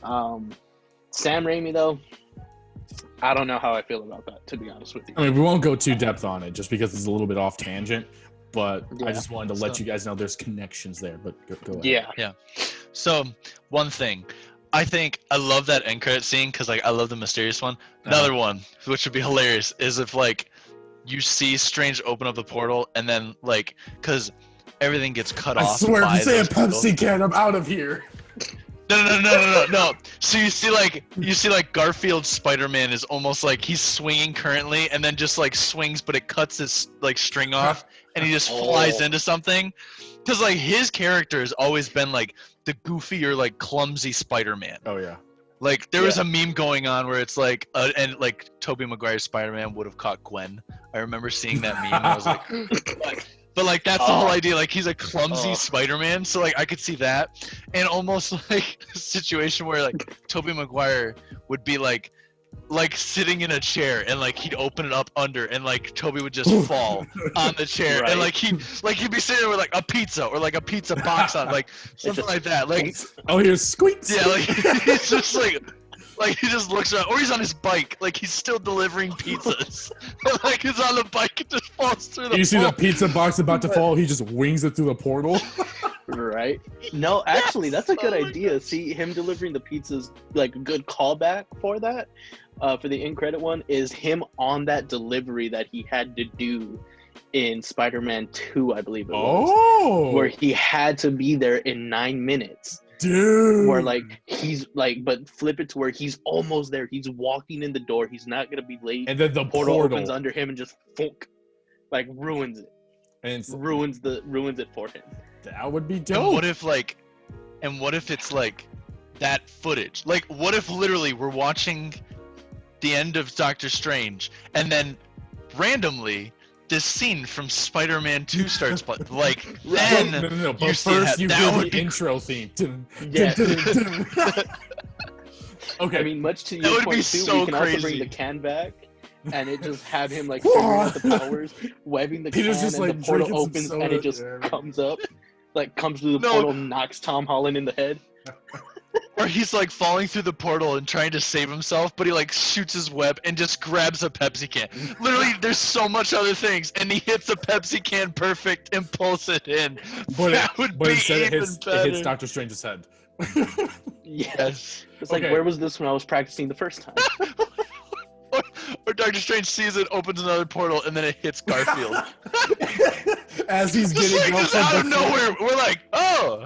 Sam Raimi, though, I don't know how I feel about that, to be honest with you. I mean, we won't go too depth on it just because it's a little bit off tangent, but I just wanted to let you guys know there's connections there, but go ahead. Yeah. So, one thing. I love that end credit scene because I love the mysterious one. Another one, which would be hilarious, is if you see Strange open up the portal and then because everything gets cut off. I swear, if you say a Pepsi can, I'm out of here. No. So you see Garfield's Spider-Man is almost he's swinging currently and then just swings, but it cuts his string off and he just flies into something. Because his character has always been the goofy or clumsy Spider-Man. Oh yeah. Like there was a meme going on where it's like, and like Tobey Maguire's Spider-Man would have caught Gwen. I remember seeing that meme. And I was like, but like that's the whole idea. Like he's a clumsy Spider-Man, so like I could see that, and almost like a situation where like Tobey Maguire would be like sitting in a chair and like he'd open it up under and like Toby would just fall on the chair and like he'd be sitting there with like a pizza or like a pizza box on like something like that, like here's squeaks. Yeah, like he's just like he just looks around, or he's on his bike, like he's still delivering pizzas. And, like he's on the bike and just falls through the. You see the pizza box about to fall, he just wings it through the portal. Right. No, actually, that's a good idea. See, him delivering the pizzas, like a good callback for that. For the end credit one is him on that delivery that he had to do in Spider-Man 2, I believe it was. Where he had to be there in 9 minutes. Dude. Where like he's like, but flip it to where he's almost there. He's walking in the door. He's not gonna be late. And then the portal opens under him and just funk, like ruins it. And ruins it for him. That would be dope. And what if it's like that footage? Like what if literally we're watching the end of Doctor Strange and then randomly this scene from Spider-Man 2 starts, but like then no. But first you hear the intro theme. Yeah. Okay. I mean, much to your point too, so we can crazy. also bring the can back and it just have him like figuring out the powers, webbing the Peter's can, just, and like, the portal drinking opens some and it soda. just comes up, like comes through the portal, knocks Tom Holland in the head. Or he's like falling through the portal and trying to save himself, but he like shoots his web and just grabs a Pepsi can. Literally, there's so much other things, and he hits a Pepsi can perfect and pulls it in. But instead it hits Doctor Strange's head. Yes. It's like, where was this when I was practicing the first time? Or Doctor Strange sees it, opens another portal, and then it hits Garfield. As he's getting like, up from out of nowhere, we're like, oh,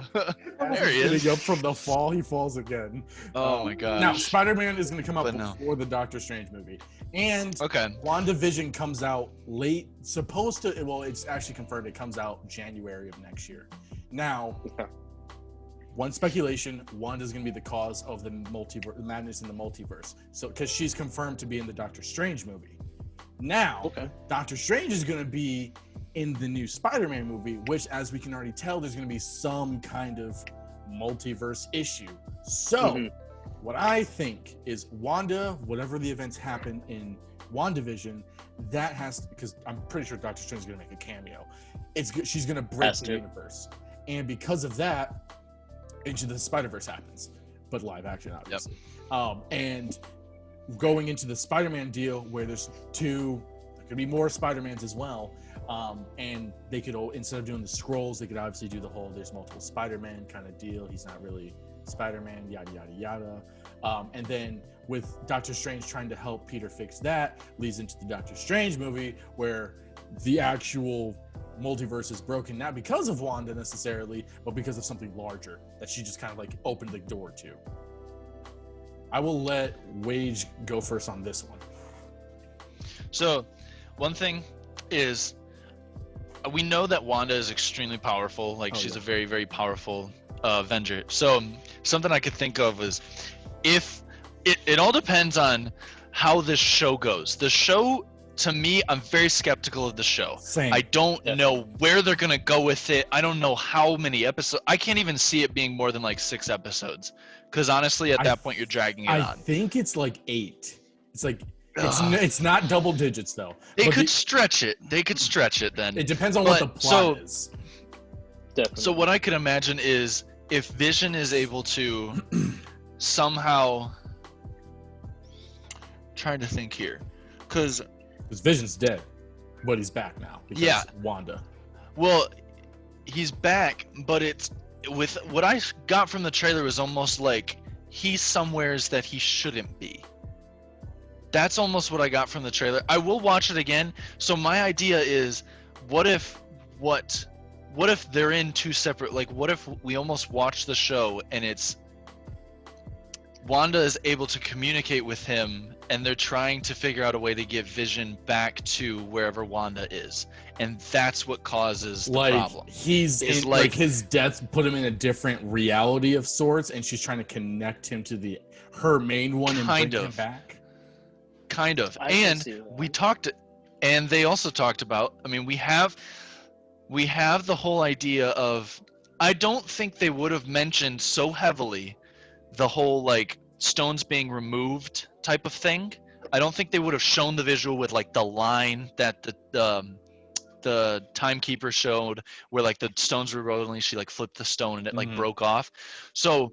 there he is. Getting up from the fall, he falls again. Oh my god. Now, Spider-Man is going to come out before the Doctor Strange movie. And WandaVision comes out late, it's actually confirmed it comes out January of next year. Now, one speculation, Wanda's going to be the cause of the madness in the multiverse. So, because she's confirmed to be in the Doctor Strange movie. Now, Doctor Strange is going to be in the new Spider-Man movie, which, as we can already tell, there's going to be some kind of multiverse issue. So, what I think is Wanda, whatever the events happen in WandaVision, that has to, because I'm pretty sure Doctor Strange is going to make a cameo. She's going to break the universe. And because of that, Into the Spider-Verse happens, but live action, obviously. And going into the Spider-Man deal, where there could be more Spider-Mans as well. And they could, instead of doing the scrolls, they could obviously do the whole there's multiple Spider-Man kind of deal. He's not really Spider-Man, yada, yada, yada. And then with Doctor Strange trying to help Peter fix that, leads into the Doctor Strange movie, where the actual multiverse is broken, not because of Wanda necessarily, but because of something larger that she just kind of like opened the door to. I will let Wage go first on this one. So, one thing is, we know that Wanda is extremely powerful. Like, she's a very, very powerful Avenger. So, something I could think of is, if it all depends on how this show goes. The show, to me, I'm very skeptical of the show. Same. I don't know where they're gonna go with it. I don't know how many episodes. I can't even see it being more than like 6 episodes, because honestly, at that point, you're dragging it on. I think it's like 8. It's like it's not double digits though. They could stretch it. They could stretch it then. It depends on what the plot is. Definitely. So what I could imagine is if Vision is able to somehow, trying to think here, because Vision's dead, but he's back now because Wanda. Well, he's back, but it's with what I got from the trailer was almost like he's somewheres that he shouldn't be. That's almost what I got from the trailer. I will watch it again. So my idea is, what if they're in 2 separate, like what if we almost watch the show and it's Wanda is able to communicate with him and they're trying to figure out a way to get Vision back to wherever Wanda is, and that's what causes the problem. Like his death put him in a different reality of sorts, and she's trying to connect him to her main one and bring him back. Kind of. And we talked, and they also talked about, I mean, we have the whole idea of, I don't think they would have mentioned so heavily the whole like stones being removed type of thing. I don't think they would have shown the visual with like the line that the timekeeper showed where like the stones were rolling, she like flipped the stone and it like broke off. So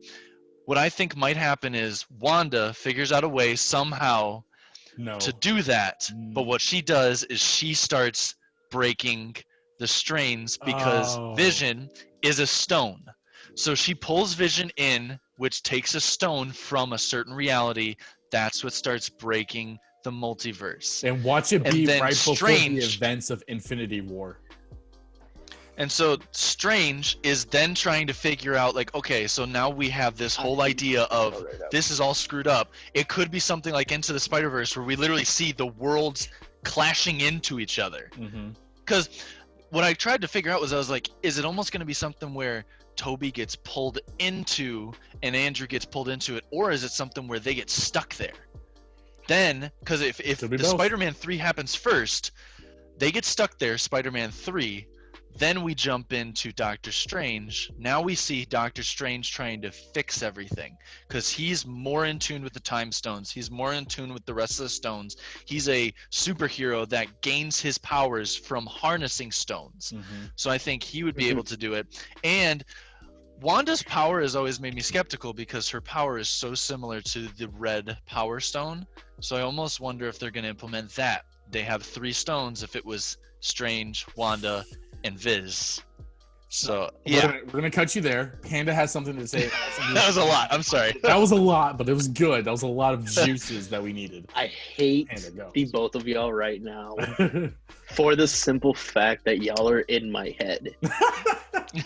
what I think might happen is Wanda figures out a way somehow to do that, but what she does is she starts breaking the strains because Vision is a stone. So she pulls Vision in, which takes a stone from a certain reality. That's what starts breaking the multiverse. And watch it be right before the events of Infinity War. And so Strange is then trying to figure out, like, okay, so now we have this whole idea of this is all screwed up. It could be something like Into the Spider-Verse where we literally see the worlds clashing into each other. Because what I tried to figure out was, I was like, is it almost going to be something where Toby gets pulled into and Andrew gets pulled into it, or is it something where they get stuck there? Then, because if the Spider-Man 3 happens first, they get stuck there, Spider-Man 3, then we jump into Doctor Strange. Now we see Doctor Strange trying to fix everything because he's more in tune with the time stones. He's more in tune with the rest of the stones. He's a superhero that gains his powers from harnessing stones. So I think he would be able to do it. And Wanda's power has always made me skeptical because her power is so similar to the red Power Stone. So I almost wonder if they're going to implement that. They have 3 stones if it was Strange, Wanda, and Viz. So yeah, we're gonna cut you there. Panda has something to say. That was a lot. I'm sorry. That was a lot, but it was good. That was a lot of juices that we needed. I hate the both of y'all right now for the simple fact that y'all are in my head.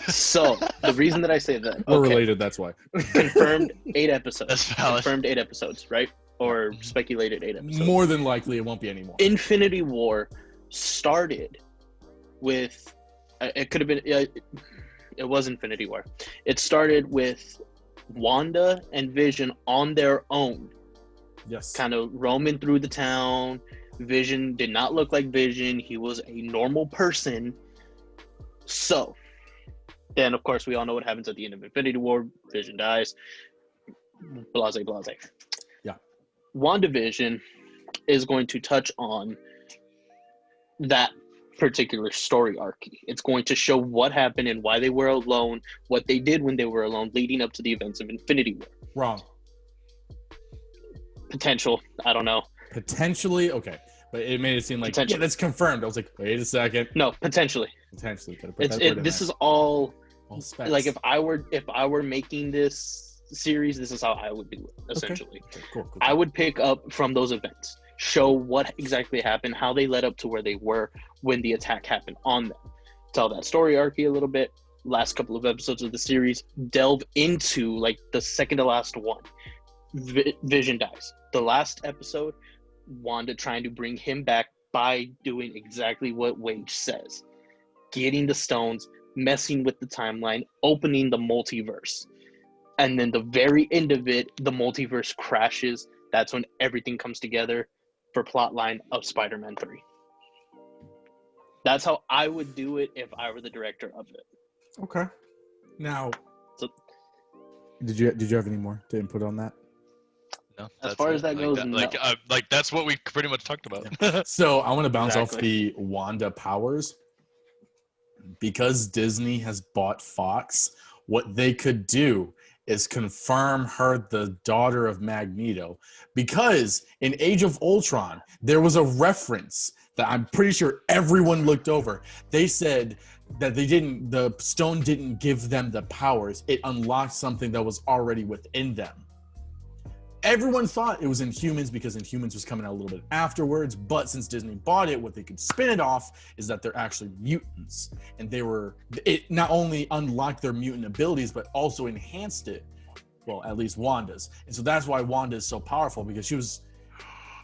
So the reason that I say that we're related. That's why. Confirmed 8 episodes. That's valid. Confirmed 8 episodes, right? Or speculated 8 episodes. More than likely, it won't be anymore. Infinity War started with. It could have been. It was Infinity War. It started with Wanda and Vision on their own. Yes. Kind of roaming through the town. Vision did not look like Vision. He was a normal person. So, then of course we all know what happens at the end of Infinity War. Vision dies. Blase, blase. Yeah. WandaVision is going to touch on that particular story arc. It's going to show what happened and why they were alone, what they did when they were alone, leading up to the events of Infinity War. Wrong. Potential. I don't know. Potentially, okay, but it made it seem like yeah, that's confirmed. I was like, wait a second. No, potentially. Potentially. This is all specs. Like if I were making this series, this is how I would do it. Essentially, okay, cool. I would pick up from those events. Show what exactly happened, how they led up to where they were when the attack happened on them. Tell that story arc a little bit. Last couple of episodes of the series delve into like the second to last one. Vision dies. The last episode, Wanda trying to bring him back by doing exactly what Wade says. Getting the stones, messing with the timeline, opening the multiverse. And then the very end of it, the multiverse crashes. That's when everything comes together for plotline of Spider-Man 3. That's how I would do it if I were the director of it. Okay. Now, did you have any more to input on that? No. As far as that goes, no. Like that's what we pretty much talked about. So I want to bounce off the Wanda powers. Because Disney has bought Fox, what they could do is confirm her the daughter of Magneto, because in Age of Ultron there was a reference that I'm pretty sure everyone looked over. They said that the stone didn't give them the powers, it unlocked something that was already within them. Everyone thought it was Inhumans because Inhumans was coming out a little bit afterwards, but since Disney bought it, what they could spin it off is that they're actually mutants. And it not only unlocked their mutant abilities, but also enhanced it. Well, at least Wanda's. And so that's why Wanda is so powerful, because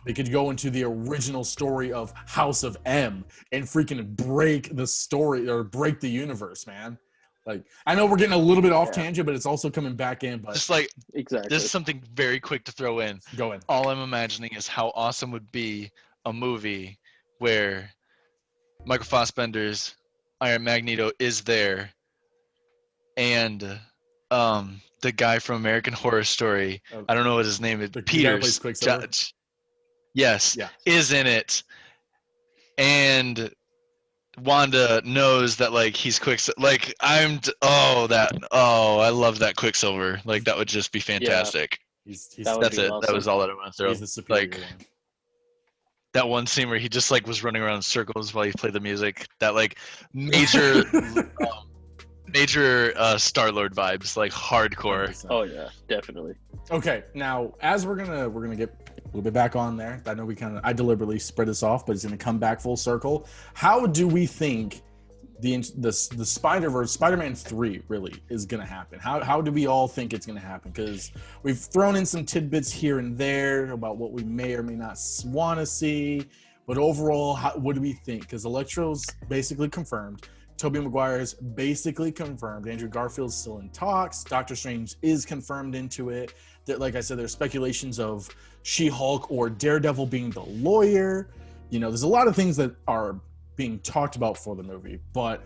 They could go into the original story of House of M and freaking break the story or break the universe, man. Like, I know we're getting a little bit off tangent, but it's also coming back in. But just like, exactly. This is something very quick to throw in. Go in. All I'm imagining is how awesome would be a movie where Michael Fassbender's Iron Magneto is there, and the guy from American Horror Story, I don't know what his name is, Peters, yes, is in it, and Wanda knows that like he's Quicksilver. Like I love that Quicksilver. Like that would just be fantastic. That's it. Awesome. That was all that I want to throw. He's the superior like one. That one scene where he just like was running around in circles while he played the music. That like major Star-Lord vibes, like hardcore. 100%. Oh yeah, definitely. Okay, now as we're gonna get a little bit back on there. I know I deliberately spread this off, but it's gonna come back full circle. How do we think the Spider-Verse, Spider-Man 3 really is gonna happen? How do we all think it's gonna happen? Because we've thrown in some tidbits here and there about what we may or may not want to see, but overall, what do we think? Because Electro's basically confirmed. Tobey Maguire's basically confirmed. Andrew Garfield's still in talks. Doctor Strange is confirmed into it. That, like I said, there's speculations of She-Hulk or Daredevil being the lawyer. You know, there's a lot of things that are being talked about for the movie, but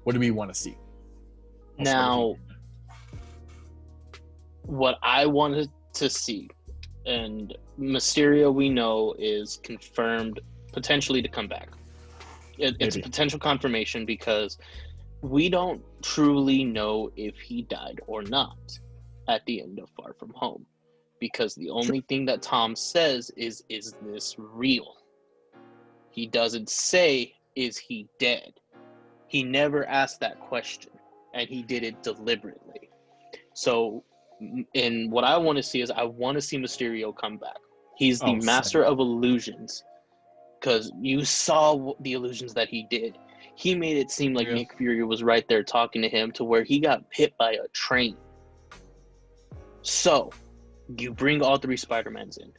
what do we want to see? Now, what I wanted to see, and Mysterio we know is confirmed potentially to come back. It's a potential confirmation because we don't truly know if he died or not at the end of Far From Home, because the only thing that Tom says is this real? He doesn't say, is he dead? He never asked that question, and he did it deliberately. So, and what I want to see is I want to see Mysterio come back. He's the master of illusions. Because you saw the illusions that he did. He made it seem like Nick Fury was right there talking to him, to where he got hit by a train. So, you bring all three Spider-Mans in.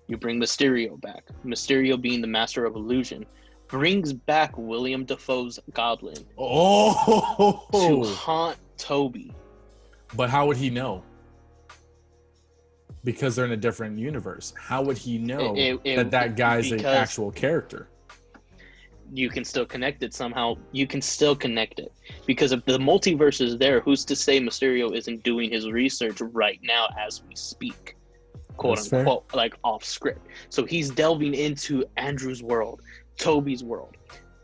You bring Mysterio back. Mysterio, being the master of illusion, brings back William Dafoe's Goblin to haunt Tobey. But how would he know? Because they're in a different universe. How would he know that guy's an actual character? You can still connect it somehow. You can still connect it. Because if the multiverse is there, who's to say Mysterio isn't doing his research right now as we speak? Quote unquote, like off script. So he's delving into Andrew's world, Tobey's world.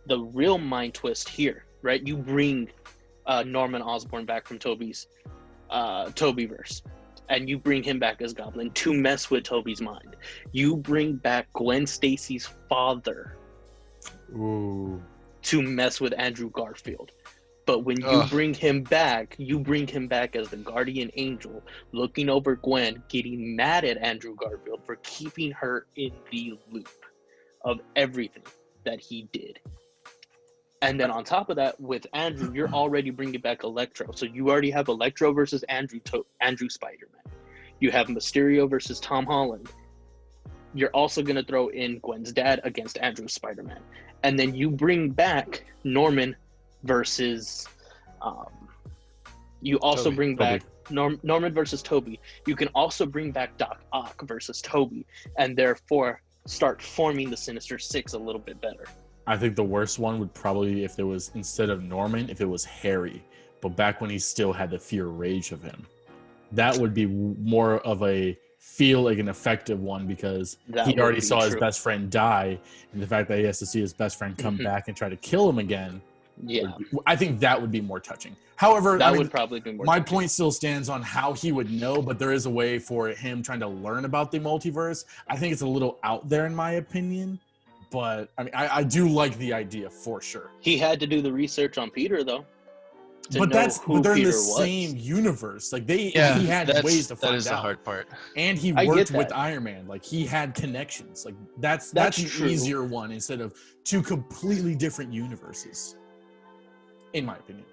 The real mind twist here, right? You bring Norman Osborn back from Tobey's Tobeyverse. And you bring him back as Goblin to mess with Tobey's mind. You bring back Gwen Stacy's father to mess with Andrew Garfield. But when you bring him back as the guardian angel, looking over Gwen, getting mad at Andrew Garfield for keeping her in the loop of everything that he did. And then on top of that, with Andrew, you're already bringing back Electro. So you already have Electro versus Andrew Spider-Man. You have Mysterio versus Tom Holland. You're also going to throw in Gwen's dad against Andrew Spider-Man. And then you bring back Norman versus... you also bring back Norman versus Tobey. You can also bring back Doc Ock versus Tobey. And therefore start forming the Sinister Six a little bit better. I think the worst one would probably, if there was, instead of Norman, if it was Harry, but back when he still had the fear rage of him. That would be more of a feel like an effective one, because he already saw his best friend die, and the fact that he has to see his best friend come back and try to kill him again. Yeah. I think that would be more touching. However, that would probably be more my point still stands on how he would know, but there is a way for him trying to learn about the multiverse. I think it's a little out there in my opinion. But I mean, I do like the idea for sure. He had to do the research on Peter, though. But they're in the same universe. Like he had ways to find out. That is the hard part. And he worked with Iron Man. Like he had connections. Like that's an easier one instead of two completely different universes, in my opinion.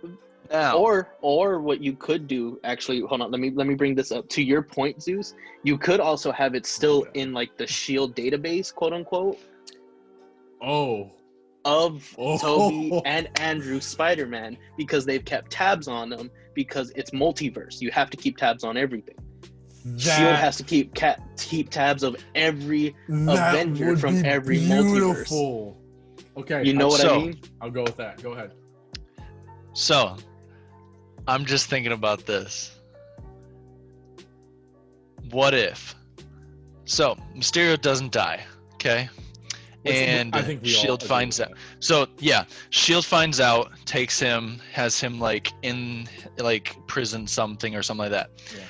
Now, or what you could do, actually, hold on, let me bring this up. To your point, Zeus, you could also have it still in like the Shield database, quote unquote. Of Toby and Andrew Spider-Man, because they've kept tabs on them, because it's multiverse. You have to keep tabs on everything. Shield has to keep tabs of every Avenger from every multiverse. Okay, you know what I mean? I'll go with that. Go ahead. So, I'm just thinking about this. What if? So, Mysterio doesn't die, okay? And I think Shield finds out. So yeah, Shield finds out, takes him, has him like in like prison something or something like that. Yeah.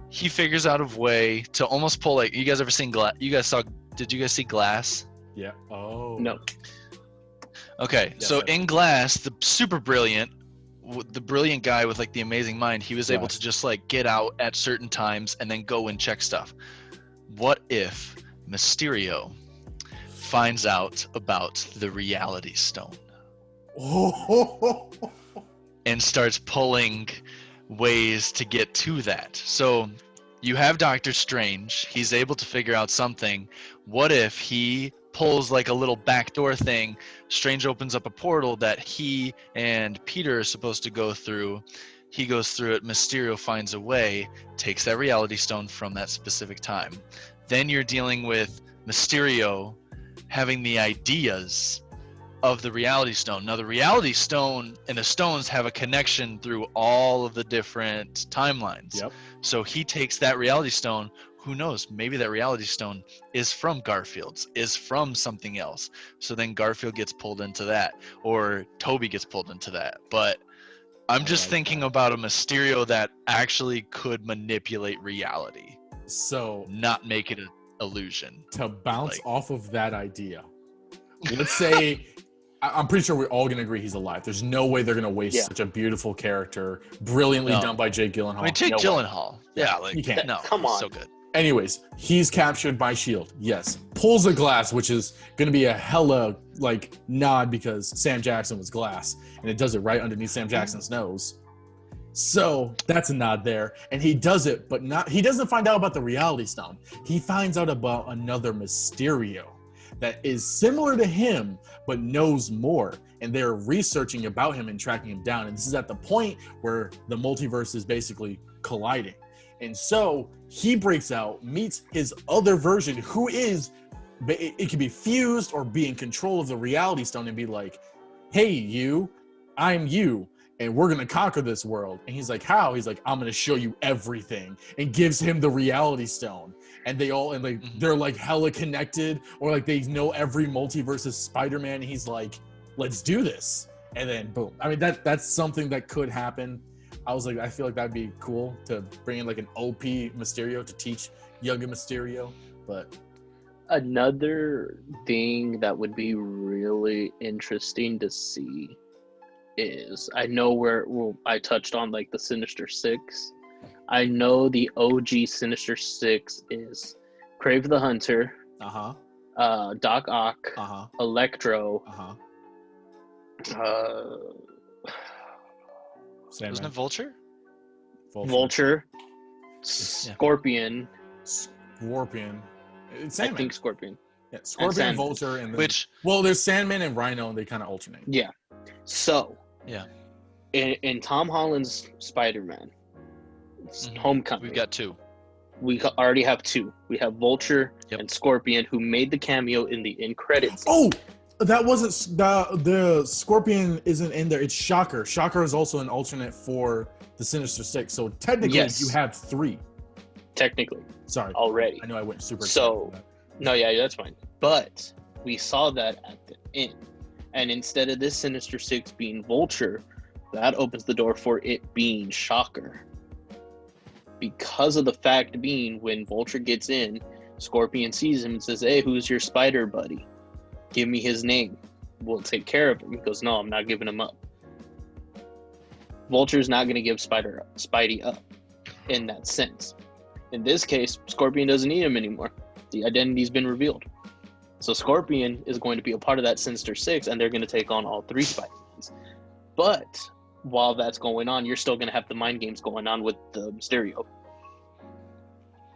He figures out a way to almost pull like, you guys ever seen Glass? Did you guys see Glass? Yeah. Oh. No. Okay, yes, so in Glass, the brilliant guy with like the amazing mind, he was able to just like get out at certain times and then go and check stuff. What if Mysterio finds out about the Reality Stone and starts pulling ways to get to that? So you have Doctor Strange, he's able to figure out something. What if he pulls like a little backdoor thing, Strange opens up a portal that he and Peter are supposed to go through, he goes through it, Mysterio finds a way, takes that Reality Stone from that specific time. Then you're dealing with Mysterio having the ideas of the Reality Stone. Now the Reality Stone and the stones have a connection through all of the different timelines. Yep. So he takes that Reality Stone, who knows, maybe that Reality Stone is from Garfield's, is from something else. So then Garfield gets pulled into that, or Toby gets pulled into that. But I'm just thinking about a Mysterio that actually could manipulate reality. So not make it an illusion. To bounce off of that idea, let's say I'm pretty sure we're all gonna agree he's alive. There's no way they're gonna waste such a beautiful character, brilliantly done by Jake Gyllenhaal. I mean, Jake Gyllenhaal. Yeah, like you can't. No, come on, so good. Anyways, he's captured by Shield. Yes, pulls a Glass, which is gonna be a hella like nod because Sam Jackson was Glass, and it does it right underneath Sam Jackson's nose. So that's a nod there, and he does it, but he doesn't find out about the Reality Stone. He finds out about another Mysterio that is similar to him, but knows more, and they're researching about him and tracking him down. And this is at the point where the multiverse is basically colliding. And so he breaks out, meets his other version, who is, it can be fused or be in control of the Reality Stone and be like, hey, I'm you. And we're going to conquer this world. And he's like, how? He's like, I'm going to show you everything, and gives him the Reality Stone. And they all, and like, they're like hella connected, or like they know every multiverse is Spider-Man. And he's like, let's do this. And then boom. I mean, that's something that could happen. I was like, I feel like that'd be cool to bring in like an OP Mysterio to teach younger Mysterio. But another thing that would be really interesting to see is, I know I touched on like the Sinister Six. I know the OG Sinister Six is Crave the Hunter, Doc Ock, Electro, Wasn't it Vulture? Vulture, Scorpion. It's I think Scorpion. Yeah, Scorpion, Vulture, and then, well, there's Sandman and Rhino, and they kind of alternate. Yeah. So yeah, in Tom Holland's Spider-Man, Homecoming, we've got two. We already have two. We have Vulture and Scorpion, who made the cameo in the end credits. Oh, that wasn't the Scorpion isn't in there. It's Shocker. Shocker is also an alternate for the Sinister Six. So technically, you have three. Technically, sorry, already. I know I went super. So, no, yeah, that's fine. But we saw that at the end, and instead of this Sinister Six being Vulture, that opens the door for it being Shocker. Because of the fact being, when Vulture gets in, Scorpion sees him and says, "Hey, who's your spider buddy? Give me his name. We'll take care of him." He goes, "No, I'm not giving him up." Vulture's not going to give Spidey up in that sense. In this case, Scorpion doesn't need him anymore. The identity's been revealed. So Scorpion is going to be a part of that Sinister Six, and they're going to take on all three Spider-Mans. But while that's going on, you're still going to have the mind games going on with the Mysterio.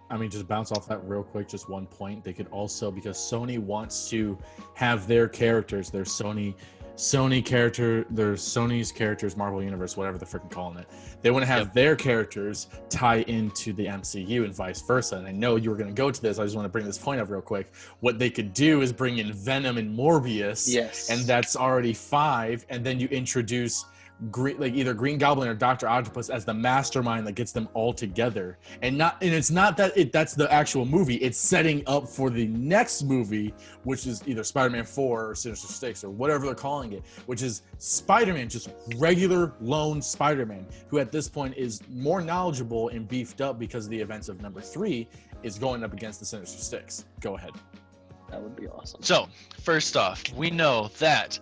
I mean, just bounce off that real quick, just one point. They could also, because Sony wants to have their characters, their Sony character, their Sony's characters, Marvel Universe, whatever they're freaking calling it. They want to have their characters tie into the MCU and vice versa. And I know you were going to go to this. I just want to bring this point up real quick. What they could do is bring in Venom and Morbius. Yes. And that's already 5. And then you introduce either Green Goblin or Dr. Octopus as the mastermind that gets them all together, and it's not that that's the actual movie. It's setting up for the next movie, which is either Spider-Man 4 or Sinister Six or whatever they're calling it, which is Spider-Man, just regular lone Spider-Man, who at this point is more knowledgeable and beefed up because of the events of number 3 is going up against the Sinister Six. Go ahead. That would be awesome. So, first off, we know that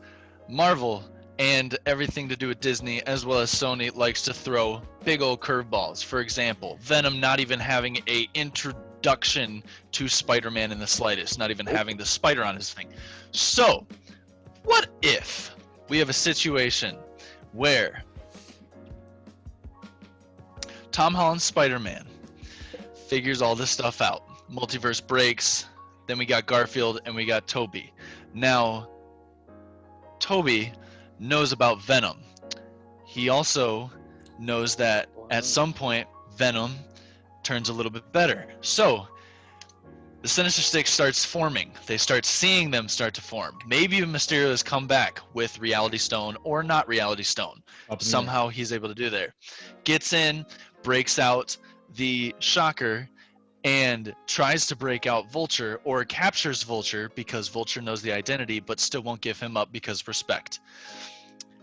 Marvel and everything to do with Disney, as well as Sony, likes to throw big old curveballs. For example, Venom not even having a introduction to Spider-Man in the slightest, not even having the spider on his thing. So, what if we have a situation where Tom Holland's Spider-Man figures all this stuff out, multiverse breaks, then we got Garfield and we got Tobey. Now, Tobey knows about Venom. He also knows that at some point Venom turns a little bit better. So the Sinister Six starts forming. They start seeing them start to form. Maybe even Mysterio has come back with Reality Stone or not Reality Stone. Somehow he's able to do there. Gets in, breaks out the Shocker, and tries to break out Vulture, or captures Vulture because Vulture knows the identity but still won't give him up because respect.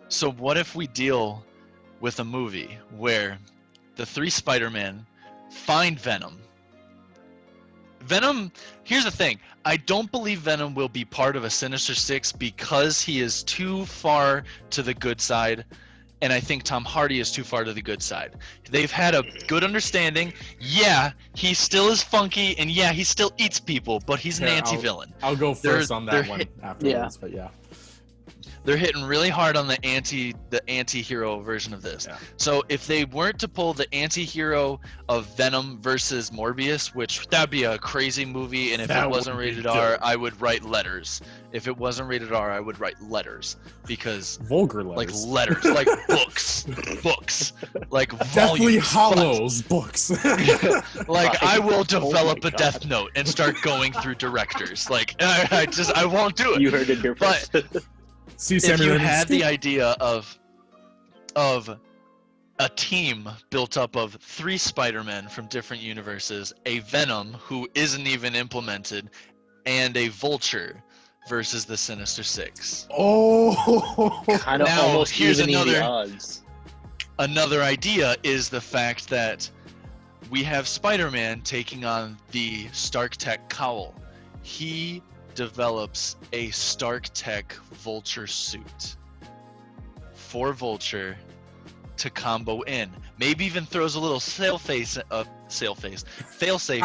So what if we deal with a movie where the 3 Spider-Men find Venom? Here's the thing. I don't believe Venom will be part of a Sinister Six because he is too far to the good side, and I think Tom Hardy is too far to the good side. They've had a good understanding. Yeah, he still is funky, and yeah, he still eats people, but he's an anti-villain. I'll go first on that one afterwards, but yeah. They're hitting really hard on the anti-hero version of this. Yeah. So if they weren't to pull the anti-hero of Venom versus Morbius, which that'd be a crazy movie, and if it wasn't rated R, I would write letters. If it wasn't rated R, I would write letters, because vulgar letters, like books, like Deathly volumes, Hallows books. Like I will develop a Death Note and start going through directors. Like I won't do it. You heard it here first. If you had the idea of a team built up of 3 Spider-Men from different universes, a Venom who isn't even implemented, and a Vulture versus the Sinister Six. Oh, kind of almost here's the odds. Another idea is the fact that we have Spider-Man taking on the Stark Tech cowl. He develops a Stark Tech Vulture suit for Vulture to combo in. Maybe even throws a little fail-safe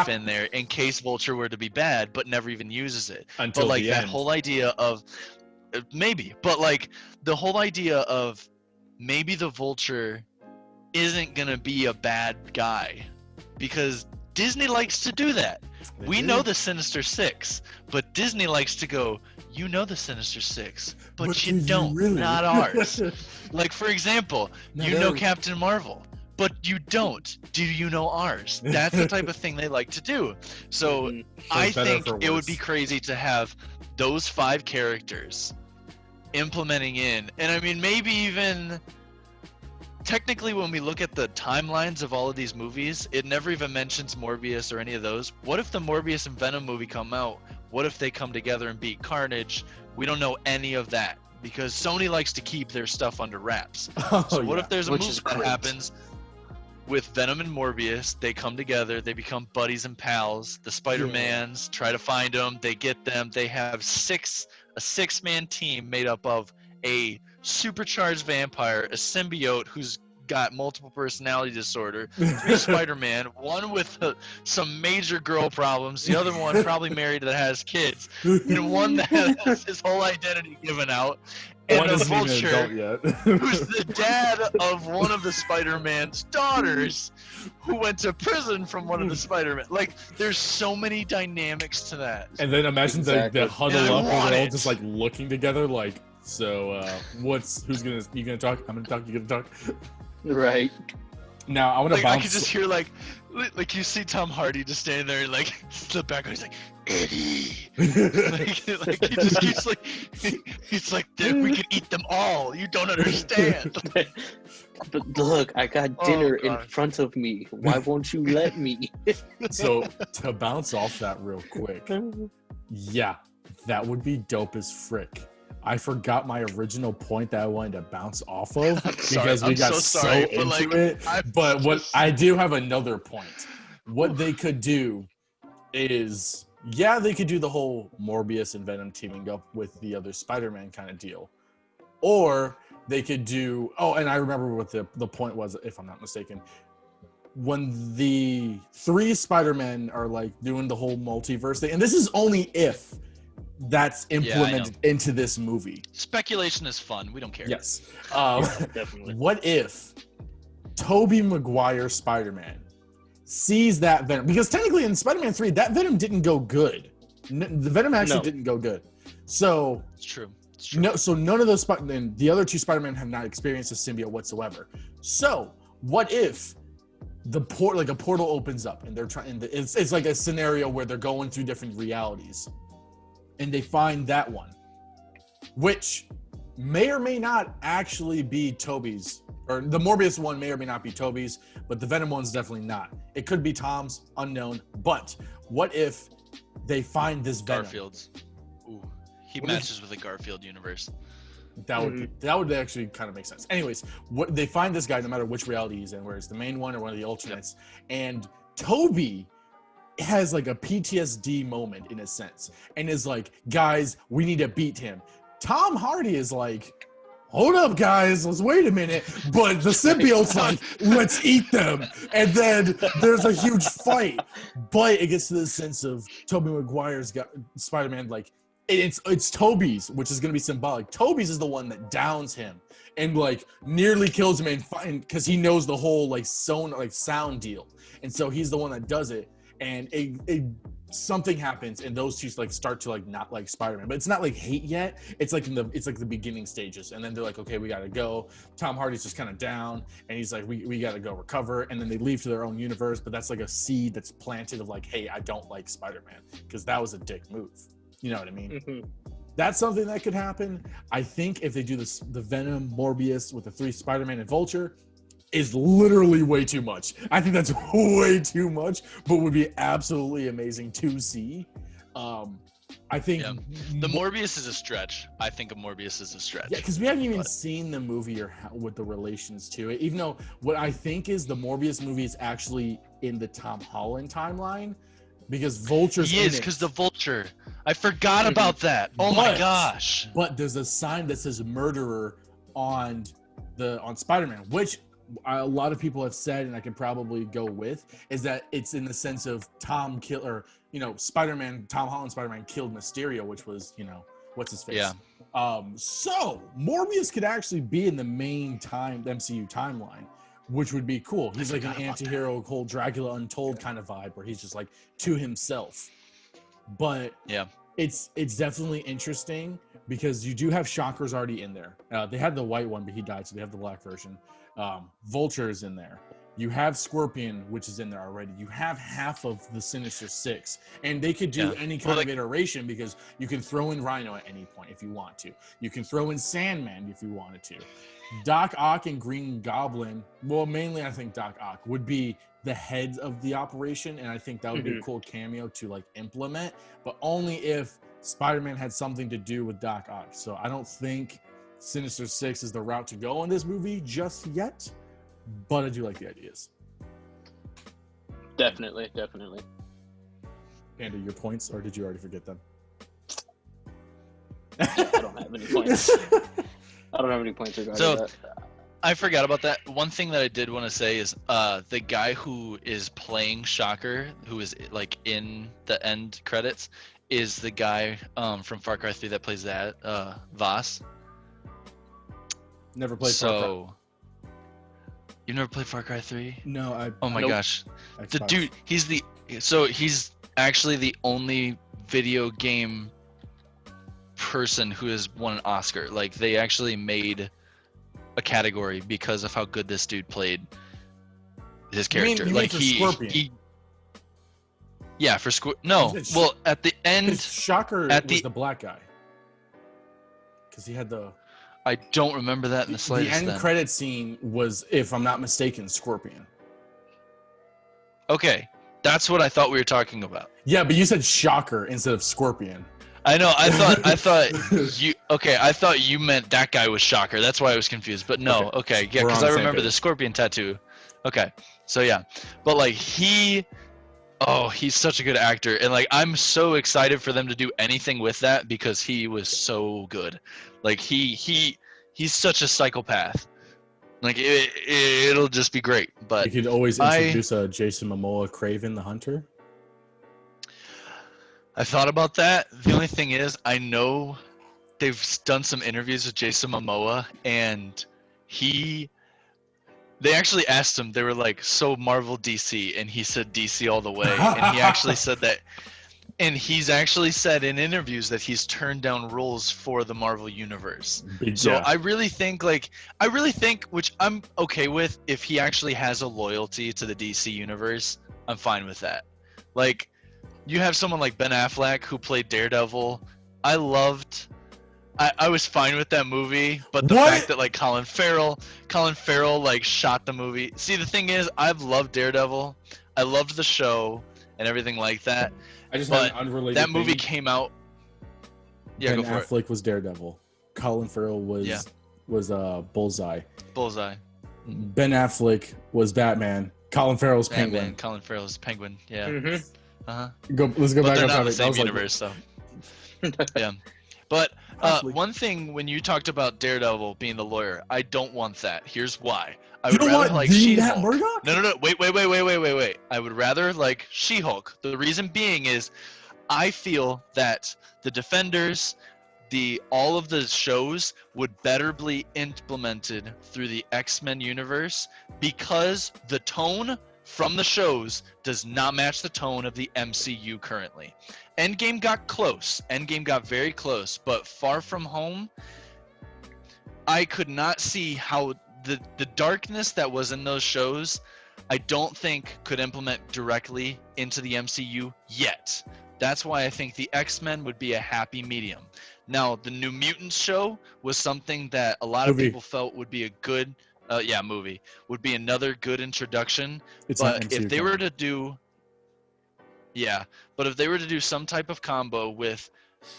in there in case Vulture were to be bad, but never even uses it. Until but like the that end. whole idea of maybe, but like the whole idea of maybe the Vulture isn't gonna be a bad guy, because Disney likes to do that. We know the Sinister Six, but Disney likes to go, you know the Sinister Six, but you don't, really? Not ours. Like, for example, you know Captain Marvel, but you don't. Do you know ours? That's the type of thing they like to do. So I think it would be crazy to have those 5 characters implementing in, and I mean, maybe even technically when we look at the timelines of all of these movies, it never even mentions Morbius or any of those. What if the Morbius and Venom movie come out? What if they come together and beat Carnage? We don't know any of that because Sony likes to keep their stuff under wraps. So what if there's a movie that happens with Venom and Morbius? They come together, they become buddies and pals. The Spider-Mans try to find them, they get them. They have a 6-man team made up of a supercharged vampire, a symbiote who's got multiple personality disorder, 3 Spider-Man, one with some major girl problems, the other one probably married that has kids, and one that has his whole identity given out, and a Vulture who's the dad of one of the Spider-Man's daughters who went to prison from one of the Spider-Man. Like, there's so many dynamics to that. And then imagine the huddle up and they're all just like looking together like, so you gonna talk? I'm gonna talk, you gonna talk? Right. Now I want to bounce. I could just hear like you see Tom Hardy just standing there and like the background, he's like, Eddie. like he just keeps like he's like, we can eat them all. You don't understand. But look, I got dinner in front of me. Why won't you let me? So to bounce off that real quick, yeah, that would be dope as frick. I forgot my original point that I wanted to bounce off of because we got so into it. But what I do have another point. What they could do is, yeah, they could do the whole Morbius and Venom teaming up with the other Spider-Man kind of deal. Or they could do, and I remember what the point was, if I'm not mistaken. When the 3 Spider-Men are like doing the whole multiverse thing, and this is only if that's implemented into this movie. Speculation is fun. We don't care. Yes. Definitely. What if Tobey Maguire Spider-Man sees that Venom? Because technically in Spider-Man 3, that Venom didn't go good. The Venom actually didn't go good. So it's true. No, so none of those and the other 2 Spider-Men have not experienced a symbiote whatsoever. So what if a portal opens up and they're trying? It's like a scenario where they're going through different realities. And they find that one, which may or may not actually be Tobey's, or the Morbius one may or may not be Tobey's, but the Venom one's definitely not. It could be Tom's, unknown. But what if they find this Venom? Garfield's. Ooh, he matches with the Garfield universe. That would actually kind of make sense. Anyways, what they find this guy no matter which reality he's in, whether it's the main one or one of the alternates, and Tobey has like a PTSD moment in a sense and is like, guys, we need to beat him. Tom Hardy is like, hold up, guys, let's wait a minute. But the symbiote's like, let's eat them. And then there's a huge fight. But it gets to the sense of Tobey Maguire's got Spider-Man, like, it's Tobey's, which is going to be symbolic. Tobey's is the one that downs him and like nearly kills him because he knows the whole like sound deal. And so he's the one that does it. And something happens, and those 2 like start to like not like Spider-Man, but it's not like hate yet. It's like the beginning stages, and then they're like, okay, we gotta go. Tom Hardy's just kind of down, and he's like, we gotta go recover, and then they leave to their own universe. But that's like a seed that's planted of like, hey, I don't like Spider-Man because that was a dick move. You know what I mean? Mm-hmm. That's something that could happen. I think if they do this, the Venom, Morbius with the 3 Spider-Man and Vulture, is literally way too much. I think that's way too much, but would be absolutely amazing to see. I think the Morbius is a stretch. I think a Morbius is a stretch. Yeah, because we haven't even seen the movie or what the relations to it. Even though what I think is the Morbius movie is actually in the Tom Holland timeline, because Vulture's in it. because the Vulture. I forgot about that. Oh my gosh! But there's a sign that says murderer on Spider-Man, which a lot of people have said, and I can probably go with, is that it's in the sense of Tom Holland Spider-Man killed Mysterio, which was, what's his face? Yeah. So Morbius could actually be in the main MCU timeline, which would be cool. He's like an anti-hero, whole Dracula Untold kind of vibe, where he's just like to himself. But it's definitely interesting because you do have Shocker's already in there. They had the white one, but he died, so they have the black version. Vulture is in there. You have Scorpion, which is in there already. You have half of the Sinister Six, and they could do any kind of iteration because you can throw in Rhino at any point if you want to. You can throw in Sandman if you wanted to. Doc Ock and Green Goblin, well, mainly I think Doc Ock would be the heads of the operation, and I think that would be a cool cameo to like implement, but only if Spider-Man had something to do with Doc Ock. So I don't think Sinister Six is the route to go in this movie just yet, but I do like the ideas. Definitely. Panda, your points, or did you already forget them? I don't have any points. I don't have any points regarding that. I forgot about that. One thing that I did want to say is the guy who is playing Shocker, who is like in the end credits, is the guy from Far Cry 3 that plays that Voss. Never played Far Cry. You never played Far Cry 3? No, Oh my gosh. The dude, he's actually the only video game person who has won an Oscar. Like, they actually made a category because of how good this dude played his character. You mean for Scorpion? Yeah, for No, well, at the end, Shocker was the black guy because he had the. I don't remember that in the slightest. The end credit scene was, if I'm not mistaken, Scorpion. Okay, that's what I thought we were talking about. Yeah, but you said Shocker instead of Scorpion. I know. I thought you. Okay, I thought you meant that guy was Shocker. That's why I was confused. But no. Okay, yeah, because I remember the Scorpion tattoo. Okay, so yeah, but like he's such a good actor, and like I'm so excited for them to do anything with that because he was so good. Like he's such a psychopath. Like it'll just be great. But you could always introduce a Jason Momoa Kraven the Hunter. I thought about that. The only thing is, I know they've done some interviews with Jason Momoa, and they actually asked him, they were like, so Marvel DC, and he said DC all the way, and he actually said that, and he's actually said in interviews that he's turned down roles for the Marvel Universe. So I really think, which I'm okay with, if he actually has a loyalty to the DC Universe, I'm fine with that. Like, you have someone like Ben Affleck who played Daredevil. I was fine with that movie, but the fact that like Colin Farrell like shot the movie. See, the thing is, I've loved Daredevil. I loved the show and everything like that. I just had an unrelated that movie came out. Yeah, Ben Affleck was Daredevil. Colin Farrell was Bullseye. Bullseye. Ben Affleck was Batman. Colin Farrell's Penguin. Colin Farrell's Penguin. Yeah. Mm-hmm. Let's go back on topic. Not the same universe, though. Yeah, but one thing when you talked about Daredevil being the lawyer, I don't want that. Here's why. I would rather like She-Hulk. No. Wait. I would rather like She-Hulk. The reason being is, I feel that the Defenders, all of the shows would better be implemented through the X-Men universe because the tone from the shows does not match the tone of the MCU currently. Endgame got close. Endgame got very close, but Far From Home, I could not see how the darkness that was in those shows, I don't think could implement directly into the MCU yet. That's why I think the X-Men would be a happy medium. Now, the New Mutants show was something that a lot of people felt would be a good movie. Would be another good introduction. But if they were to do some type of combo with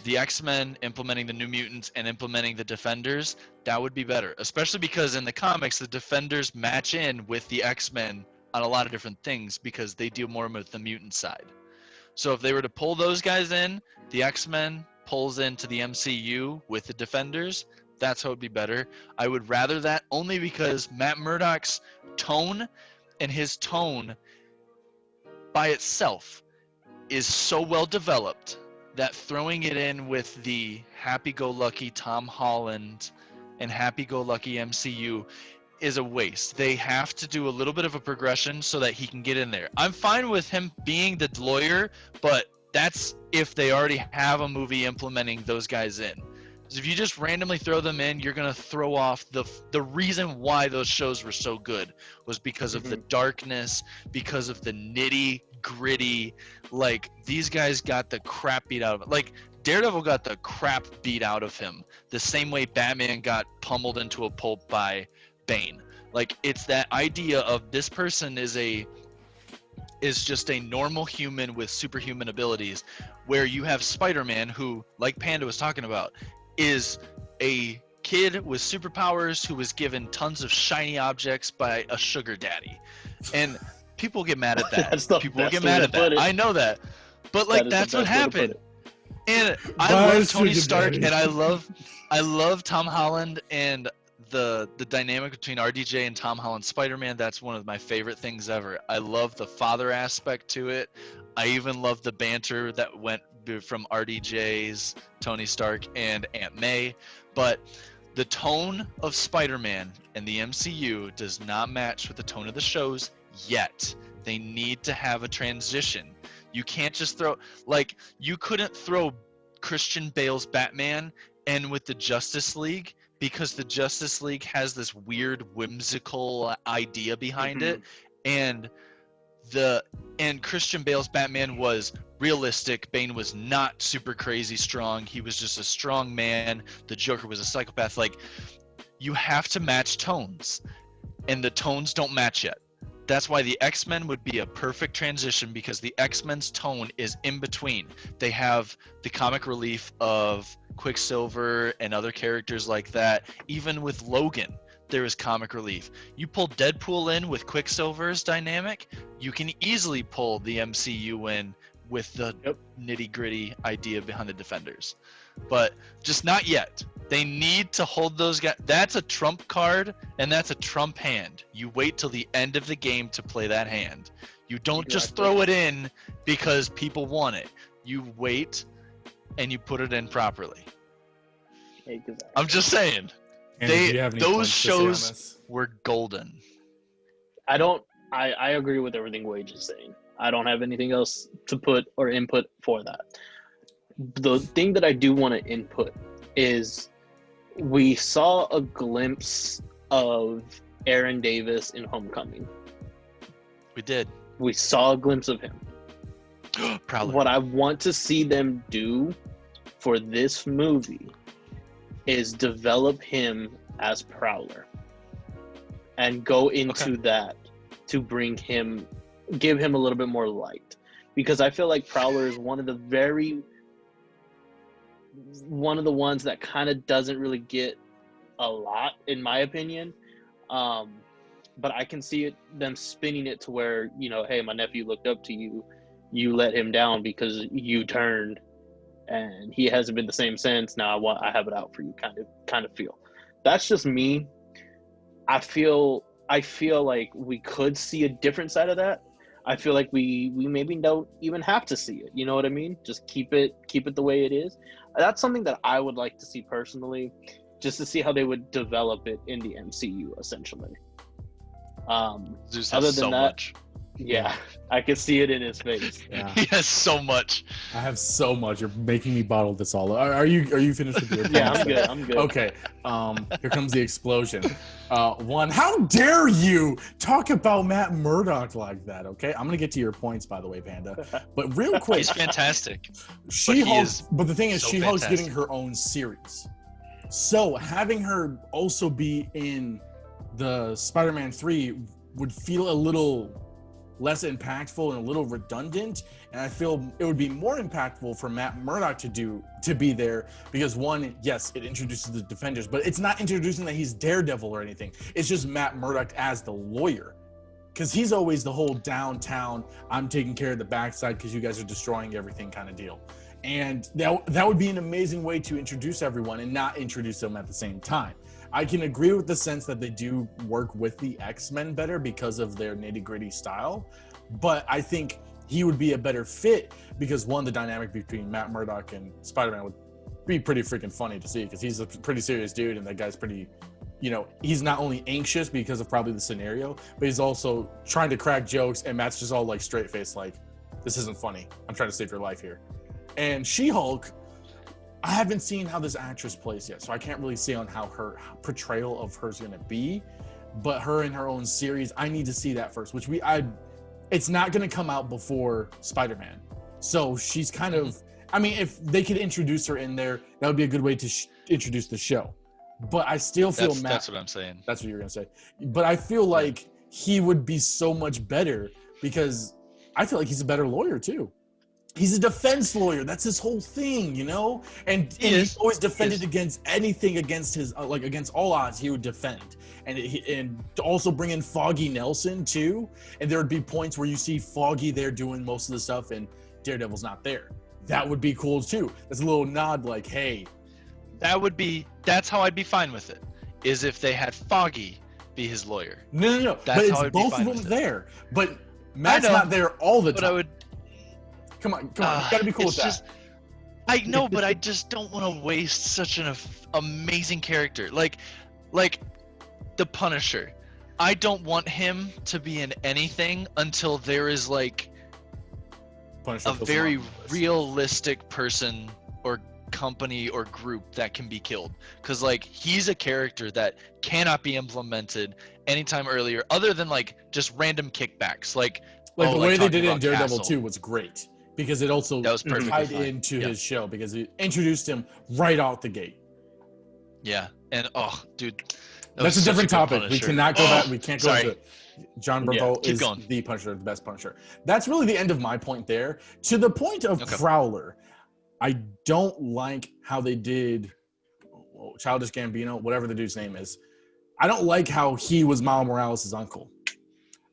the X-Men implementing the New Mutants and implementing the Defenders, that would be better. Especially because in the comics, the Defenders match in with the X-Men on a lot of different things because they deal more with the mutant side. So if they were to pull those guys in, the X-Men pulls into the MCU with the Defenders, that's how it would be better. I would rather that only because Matt Murdock's tone and his tone by itself is so well developed that throwing it in with the happy-go-lucky Tom Holland and happy-go-lucky MCU is a waste. They have to do a little bit of a progression so that he can get in there. I'm fine with him being the lawyer, but that's if they already have a movie implementing those guys in. If you just randomly throw them in, you're going to throw off the reason why those shows were so good was because of the darkness, because of the nitty gritty. Like, these guys got the crap beat out of it. Like, Daredevil got the crap beat out of him the same way Batman got pummeled into a pulp by Bane. Like, it's that idea of this person is just a normal human with superhuman abilities, where you have Spider-Man, who, like Panda was talking about, is a kid with superpowers who was given tons of shiny objects by a sugar daddy. And people get mad at that. People get mad at that. I know that. But like, that's what happened. And I love Tony Stark, and I love Tom Holland, and the dynamic between RDJ and Tom Holland Spider-Man, that's one of my favorite things ever. I love the father aspect to it. I even love the banter that went from RDJ's Tony Stark and Aunt May. But the tone of Spider-Man in the MCU does not match with the tone of the shows yet. They need to have a transition. You can't just throw, like, you couldn't throw Christian Bale's Batman in with the Justice League, because the Justice League has this weird whimsical idea behind it, and Christian Bale's Batman was realistic. Bane was not super crazy strong. He was just a strong man. The Joker was a psychopath. Like, you have to match tones, and the tones don't match yet. That's why the X-Men would be a perfect transition, because the X-Men's tone is in between. They have the comic relief of Quicksilver and other characters like that. Even with Logan, there is comic relief. You pull Deadpool in with Quicksilver's dynamic, you can easily pull the MCU in with the nitty-gritty idea behind the Defenders. But just not yet. They need to hold those guys. That's a trump card, and that's a trump hand. You wait till the end of the game to play that hand. You don't just throw it in because people want it. You wait, and you put it in properly. Exactly. I'm just saying. Those shows were golden. I agree with everything Wage is saying. I don't have anything else to put or input for that. The thing that I do want to input is we saw a glimpse of Aaron Davis in Homecoming. We did. We saw a glimpse of him. Probably. What I want to see them do for this movie is develop him as Prowler and go into that to bring him, give him a little bit more light, because I feel like Prowler is one of the ones that kind of doesn't really get a lot, in my opinion. But I can see them spinning it to where, you know, hey, my nephew looked up to you, you let him down because you turned, and he hasn't been the same since. Now I have it out for you, kind of feel. That's just me. I feel like we could see a different side of that. I feel like we maybe don't even have to see it. You know what I mean? Just keep it the way it is. That's something that I would like to see personally, just to see how they would develop it in the MCU, essentially. Zeus other has than so that, much. Yeah, I can see it in his face. Yeah. He has so much. I have so much. You're making me bottle this all up. Are you finished with your Yeah, points? I'm good. Okay. Here comes the explosion. One, how dare you talk about Matt Murdock like that? Okay, I'm gonna get to your points, by the way, Panda. But real quick, He's fantastic. But the thing is, so She-Hulk's fantastic. getting her own series. So having her also be in the Spider-Man 3 would feel a little less impactful and a little redundant, and I feel it would be more impactful for Matt Murdock to be there, because one, yes, it introduces the Defenders, but it's not introducing that he's Daredevil or anything. It's just Matt Murdock as the lawyer, because he's always the whole downtown, I'm taking care of the backside because you guys are destroying everything kind of deal. And that would be an amazing way to introduce everyone and not introduce them at the same time. I can agree with the sense that they do work with the X-Men better because of their nitty-gritty style, but I think he would be a better fit because, one, the dynamic between Matt Murdock and Spider-Man would be pretty freaking funny to see, because he's a pretty serious dude, and that guy's pretty, you know, he's not only anxious because of probably the scenario, but he's also trying to crack jokes, and Matt's just all like straight-faced, like, this isn't funny. I'm trying to save your life here. And She-Hulk, I haven't seen how this actress plays yet, so I can't really say on how her portrayal of her is going to be. But her in her own series, I need to see that first, which it's not going to come out before Spider-Man. So she's kind of, I mean, if they could introduce her in there, that would be a good way to introduce the show. But I still feel that's what I'm saying. That's what you're going to say. But I feel like he would be so much better, because I feel like he's a better lawyer too. He's a defense lawyer. That's his whole thing, you know? And he's always defended against anything, against his, against all odds, he would defend. And to also bring in Foggy Nelson too. And there would be points where you see Foggy there doing most of the stuff and Daredevil's not there. That would be cool too. That's a little nod like, hey. That's how I'd be fine with it. is if they had Foggy be his lawyer. No. That's but how it's I'd be both fine of them with it. there. But Matt's not there all the time. But I would. Come on. You gotta be cool with that. I know, but I just don't want to waste such an amazing character. Like the Punisher. I don't want him to be in anything until there is like Punisher a very realistic person or company or group that can be killed. Because like he's a character that cannot be implemented anytime earlier, other than like just random kickbacks. Like the way they did it in Daredevil 2 was great. Because it also tied into his show, because it introduced him right out the gate. Yeah, and dude, that's a different topic. We cannot go back. We can't go into it. John Bernthal is the Punisher, the best Punisher. That's really the end of my point there. To the point of Prowler, I don't like how they did Childish Gambino, whatever the dude's name is. I don't like how he was Miles Morales' uncle.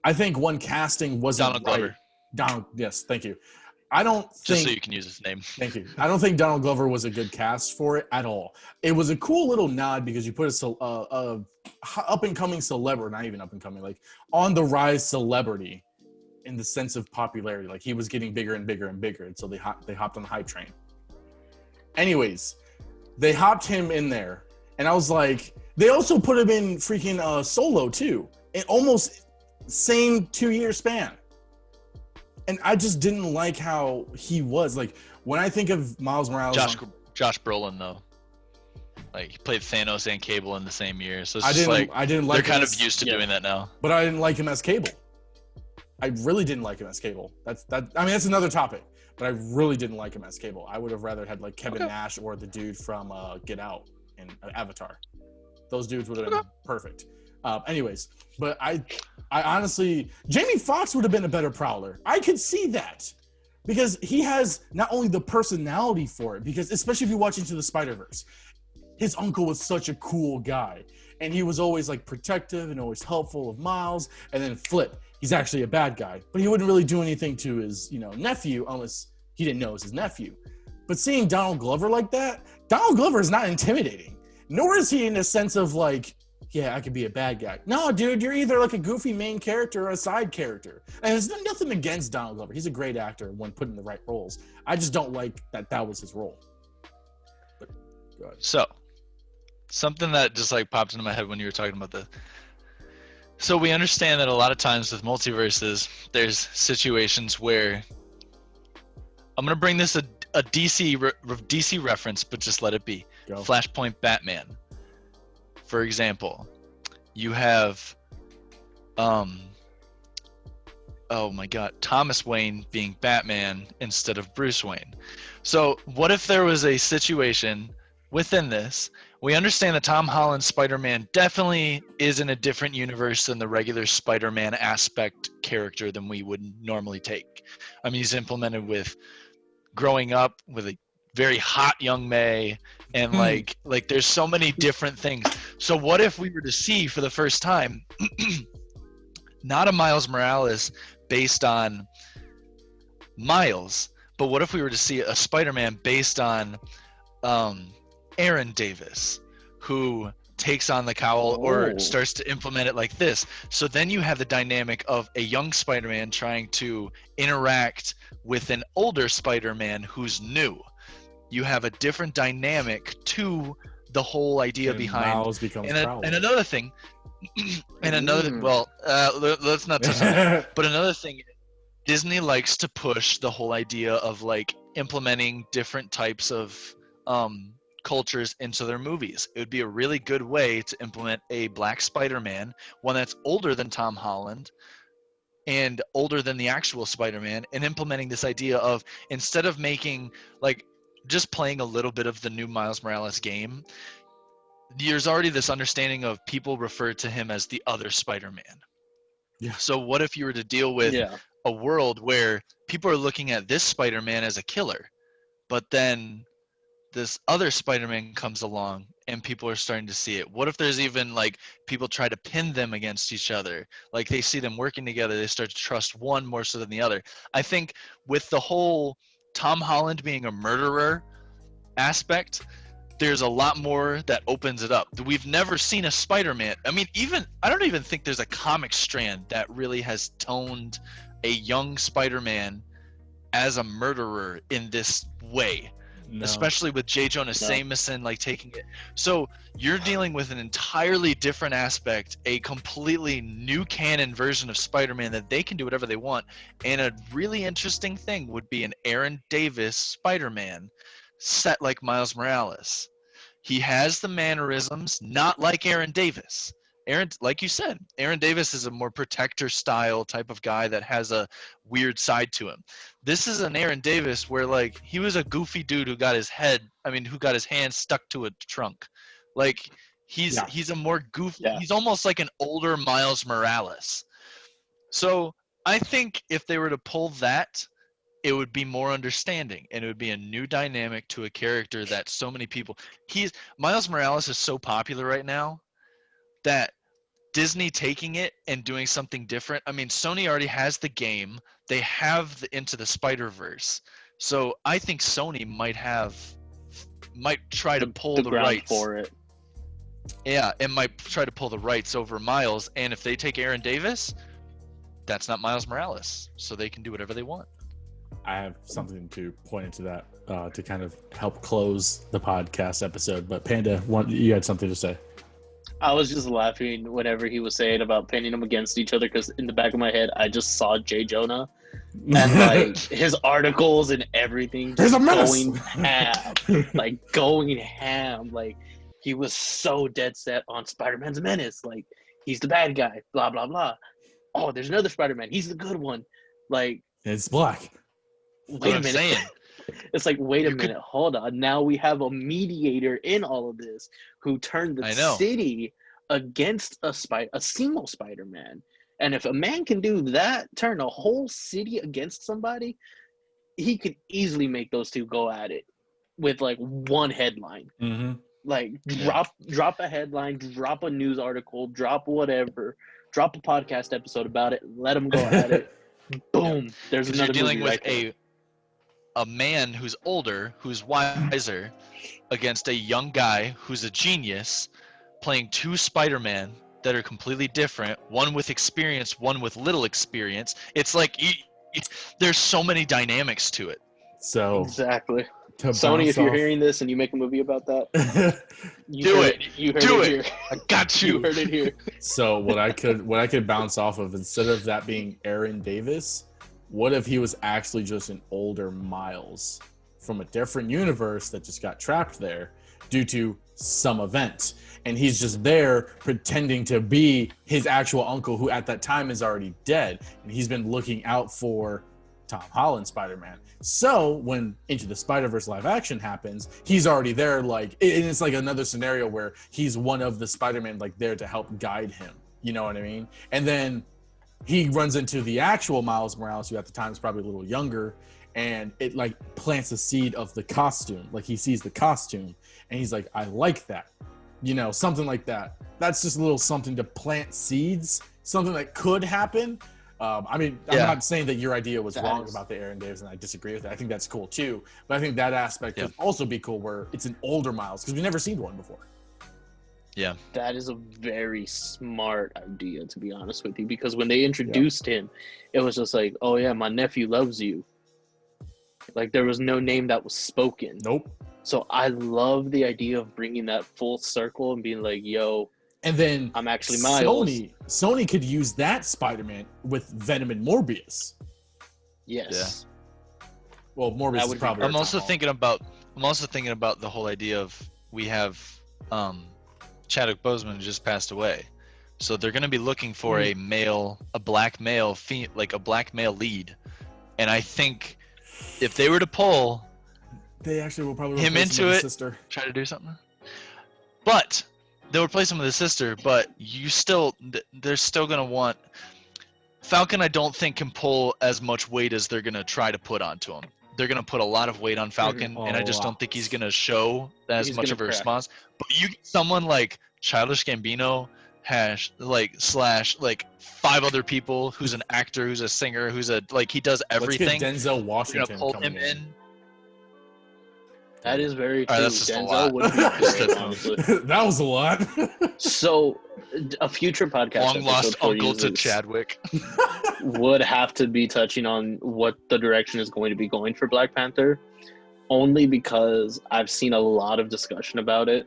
I think one casting wasn't Donald Glover. Donald, yes, thank you. I don't think. Just so you can use his name. Thank you. I don't think Donald Glover was a good cast for it at all. It was a cool little nod because you put a up and coming celebrity, not even up and coming, like on the rise celebrity, in the sense of popularity. Like he was getting bigger and bigger and bigger, and so they hopped on the hype train. Anyways, they hopped him in there, and I was like, they also put him in freaking Solo too, in almost same 2-year span. And I just didn't like how he was. Like, when I think of Miles Morales... Josh Brolin, though. Like, he played Thanos and Cable in the same year. So it's I didn't like they're kind of used to doing that now. But I didn't like him as Cable. I really didn't like him as Cable. That's another topic. But I really didn't like him as Cable. I would have rather had, like, Kevin Nash or the dude from Get Out and Avatar. Those dudes would have been perfect. Anyways, but I honestly, Jamie Foxx would have been a better Prowler. I could see that because he has not only the personality for it, because especially if you watch Into the Spider-Verse, his uncle was such a cool guy, and he was always like protective and always helpful of Miles. And then flip, he's actually a bad guy, but he wouldn't really do anything to his nephew unless he didn't know it was his nephew. But seeing Donald Glover like that, Donald Glover is not intimidating, nor is he in a sense of like, yeah, I could be a bad guy. No, dude, you're either like a goofy main character or a side character. And there's nothing against Donald Glover. He's a great actor when put in the right roles. I just don't like that was his role. But, go ahead. So, something that just like popped into my head when you were talking about this. So we understand that a lot of times with multiverses, there's situations where I'm going to bring this a DC reference, but just let it be. Go. Flashpoint Batman. For example, you have, oh my God, Thomas Wayne being Batman instead of Bruce Wayne. So what if there was a situation within this? We understand that Tom Holland's Spider-Man definitely is in a different universe than the regular Spider-Man aspect character than we would normally take. I mean, he's implemented with growing up with a very hot young May, and like there's so many different things. So what if we were to see for the first time not a Miles Morales based on Miles, but what if we were to see a Spider-Man based on Aaron Davis, who takes on the cowl or starts to implement it like this? So then you have the dynamic of a young Spider-Man trying to interact with an older Spider-Man who's new. You have a different dynamic to the whole idea behind. Miles becomes and another thing, let's not touch on that. But another thing, Disney likes to push the whole idea of like implementing different types of cultures into their movies. It would be a really good way to implement a Black Spider-Man, one that's older than Tom Holland and older than the actual Spider-Man, and implementing this idea of, instead of making like just playing a little bit of the new Miles Morales game, there's already this understanding of people refer to him as the other Spider-Man. Yeah. So what if you were to deal with a world where people are looking at this Spider-Man as a killer, but then this other Spider-Man comes along and people are starting to see it? What if there's even like people try to pin them against each other? Like they see them working together, they start to trust one more so than the other. I think with the whole Tom Holland being a murderer aspect, there's a lot more that opens it up. We've never seen a Spider-Man. I mean, I don't even think there's a comic strand that really has toned a young Spider-Man as a murderer in this way. No. Especially with J. Jonah Jameson like taking it. So you're dealing with an entirely different aspect, a completely new canon version of Spider-Man that they can do whatever they want. And a really interesting thing would be an Aaron Davis Spider-Man set like Miles Morales. He has the mannerisms, not like Aaron Davis. Like you said, Aaron Davis is a more protector style type of guy that has a weird side to him. This is an Aaron Davis where like he was a goofy dude who got his hand stuck to a trunk. Like he's a more goofy. Yeah. He's almost like an older Miles Morales. So I think if they were to pull that, it would be more understanding, and it would be a new dynamic to a character that so many people. Miles Morales is so popular right now that Disney taking it and doing something different. I mean, Sony already has the game. They have the Into the Spider-Verse. So I think Sony might try to pull the rights for it. Yeah, and might try to pull the rights over Miles. And if they take Aaron Davis, that's not Miles Morales. So they can do whatever they want. I have something to point into that to kind of help close the podcast episode. But Panda, you had something to say. I was just laughing whenever he was saying about pinning them against each other, because in the back of my head, I just saw J. Jonah and like his articles and everything just going ham. Going ham. Like he was so dead set on Spider-Man's a menace. Like he's the bad guy, blah, blah, blah. Oh, there's another Spider-Man. He's the good one. Like it's black. Wait a minute. It's like, wait a minute, hold on. Now we have a mediator in all of this who turned the city against a single Spider-Man. And if a man can do that, turn a whole city against somebody, he could easily make those two go at it with like one headline. Mm-hmm. Like drop a headline, drop a news article, drop whatever, drop a podcast episode about it, let them go at it. Boom. There's another you're dealing movie with a man who's older, who's wiser, against a young guy who's a genius, playing two Spider-Man that are completely different, one with experience, one with little experience. It's like there's so many dynamics to it. So exactly. Sony, if you're hearing this and you make a movie about that, you heard it here. I got you. You heard it here. So what I could bounce off of, instead of that being Aaron Davis, what if he was actually just an older Miles from a different universe that just got trapped there due to some event? And he's just there pretending to be his actual uncle, who at that time is already dead. And he's been looking out for Tom Holland Spider-Man. So when Into the Spider-Verse live action happens, he's already there. Like, and it's like another scenario where he's one of the Spider-Man, like there to help guide him. You know what I mean? And then he runs into the actual Miles Morales, who at the time is probably a little younger, and it like plants a seed of the costume. Like he sees the costume and he's like, I like that, you know, something like that. That's just a little something to plant seeds, something that could happen. I'm not saying that your idea was wrong about the Aaron Davis, and I disagree with that. I think that's cool too, but I think that aspect could also be cool where it's an older Miles, because we've never seen one before. Yeah, that is a very smart idea, to be honest with you, because when they introduced him, it was just like, oh yeah, my nephew loves you. Like there was no name that was spoken. Nope. So I love the idea of bringing that full circle and being like, yo, and then I'm actually Miles. Sony could use that Spider-Man with Venom and Morbius. Yes. Yeah. Well, Morbius is probably. I'm also thinking about the whole idea of we have Chadwick Boseman who just passed away, so they're going to be looking for a black male lead, and I think if they were to pull, they actually will probably him into it, sister. Try to do something, but they'll replace him with his sister. But they're still going to want Falcon. I don't think can pull as much weight as they're going to try to put onto him. They're going to put a lot of weight on Falcon, and I just don't think he's going to show as much of a response. But you get someone like Childish Gambino, / 5 other people, who's an actor, who's a singer, he does everything. Let's get Denzel Washington pull him in. That is very true. All right, that's just a Denzel lot. would be great, honestly. That was a lot. So, a future podcast Long lost episode for uncle to users Chadwick. would have to be touching on what the direction is going to be going for Black Panther, only because I've seen a lot of discussion about it,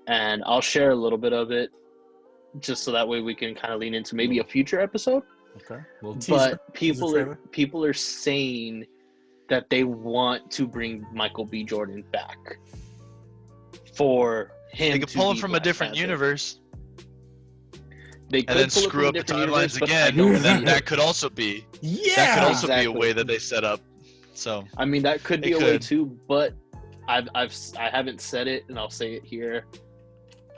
and I'll share a little bit of it, just so that way we can kind of lean into maybe a future episode. Okay. Little teaser. But people are saying that they want to bring Michael B. Jordan back for him. They could to pull him be from a Black different Panther. universe They and could then pull it screw from up a the different universe, timelines but I again. don't And then see that it. could also be Yeah. that could also be a Exactly. way that they set up. So I mean, that could be It a way could. too, but I haven't said it, and I'll say it here.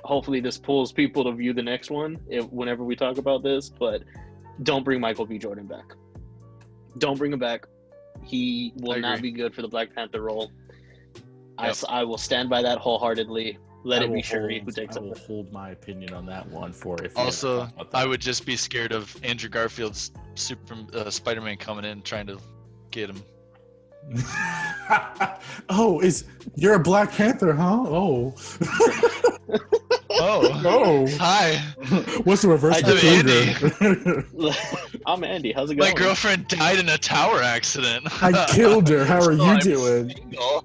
Hopefully, this pulls people to view the next one whenever we talk about this. But don't bring Michael B. Jordan back. Don't bring him back. He will I not agree. be good for the Black Panther role. Yep. I will stand by that wholeheartedly. Let it be Shuri who takes I will over. hold my opinion on that one for if we also, ever talk about that. I would just be scared of Andrew Garfield's Spider-Man coming in trying to get him. Oh, you're a Black Panther, huh? Oh. Oh, Oh. hi. What's the reverse I of do, Cougar? I'm Andy. How's it going? My girlfriend died in a tower accident. I killed her. How are So you I'm doing? single.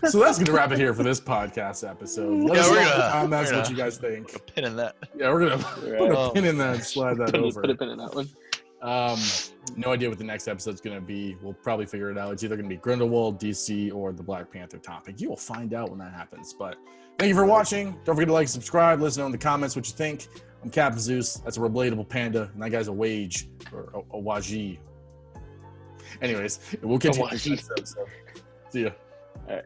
So that's gonna wrap it here for this podcast episode. Let Yeah, us we're know in the gonna- comments we're what gonna- you guys think. A pin in that. Yeah, we're gonna put a pin in that and slide that over. Put a pin in that one. No idea what the next episode's gonna be. We'll probably figure it out. It's either gonna be Grindelwald, DC, or the Black Panther topic. You will find out when that happens. But thank you for watching. Don't forget to like, subscribe. Let us know in the comments what you think. I'm Captain Zeus. That's a relatable panda, and that guy's a wage or a waji. Anyways, we'll catch you in the next episode. See ya. All right.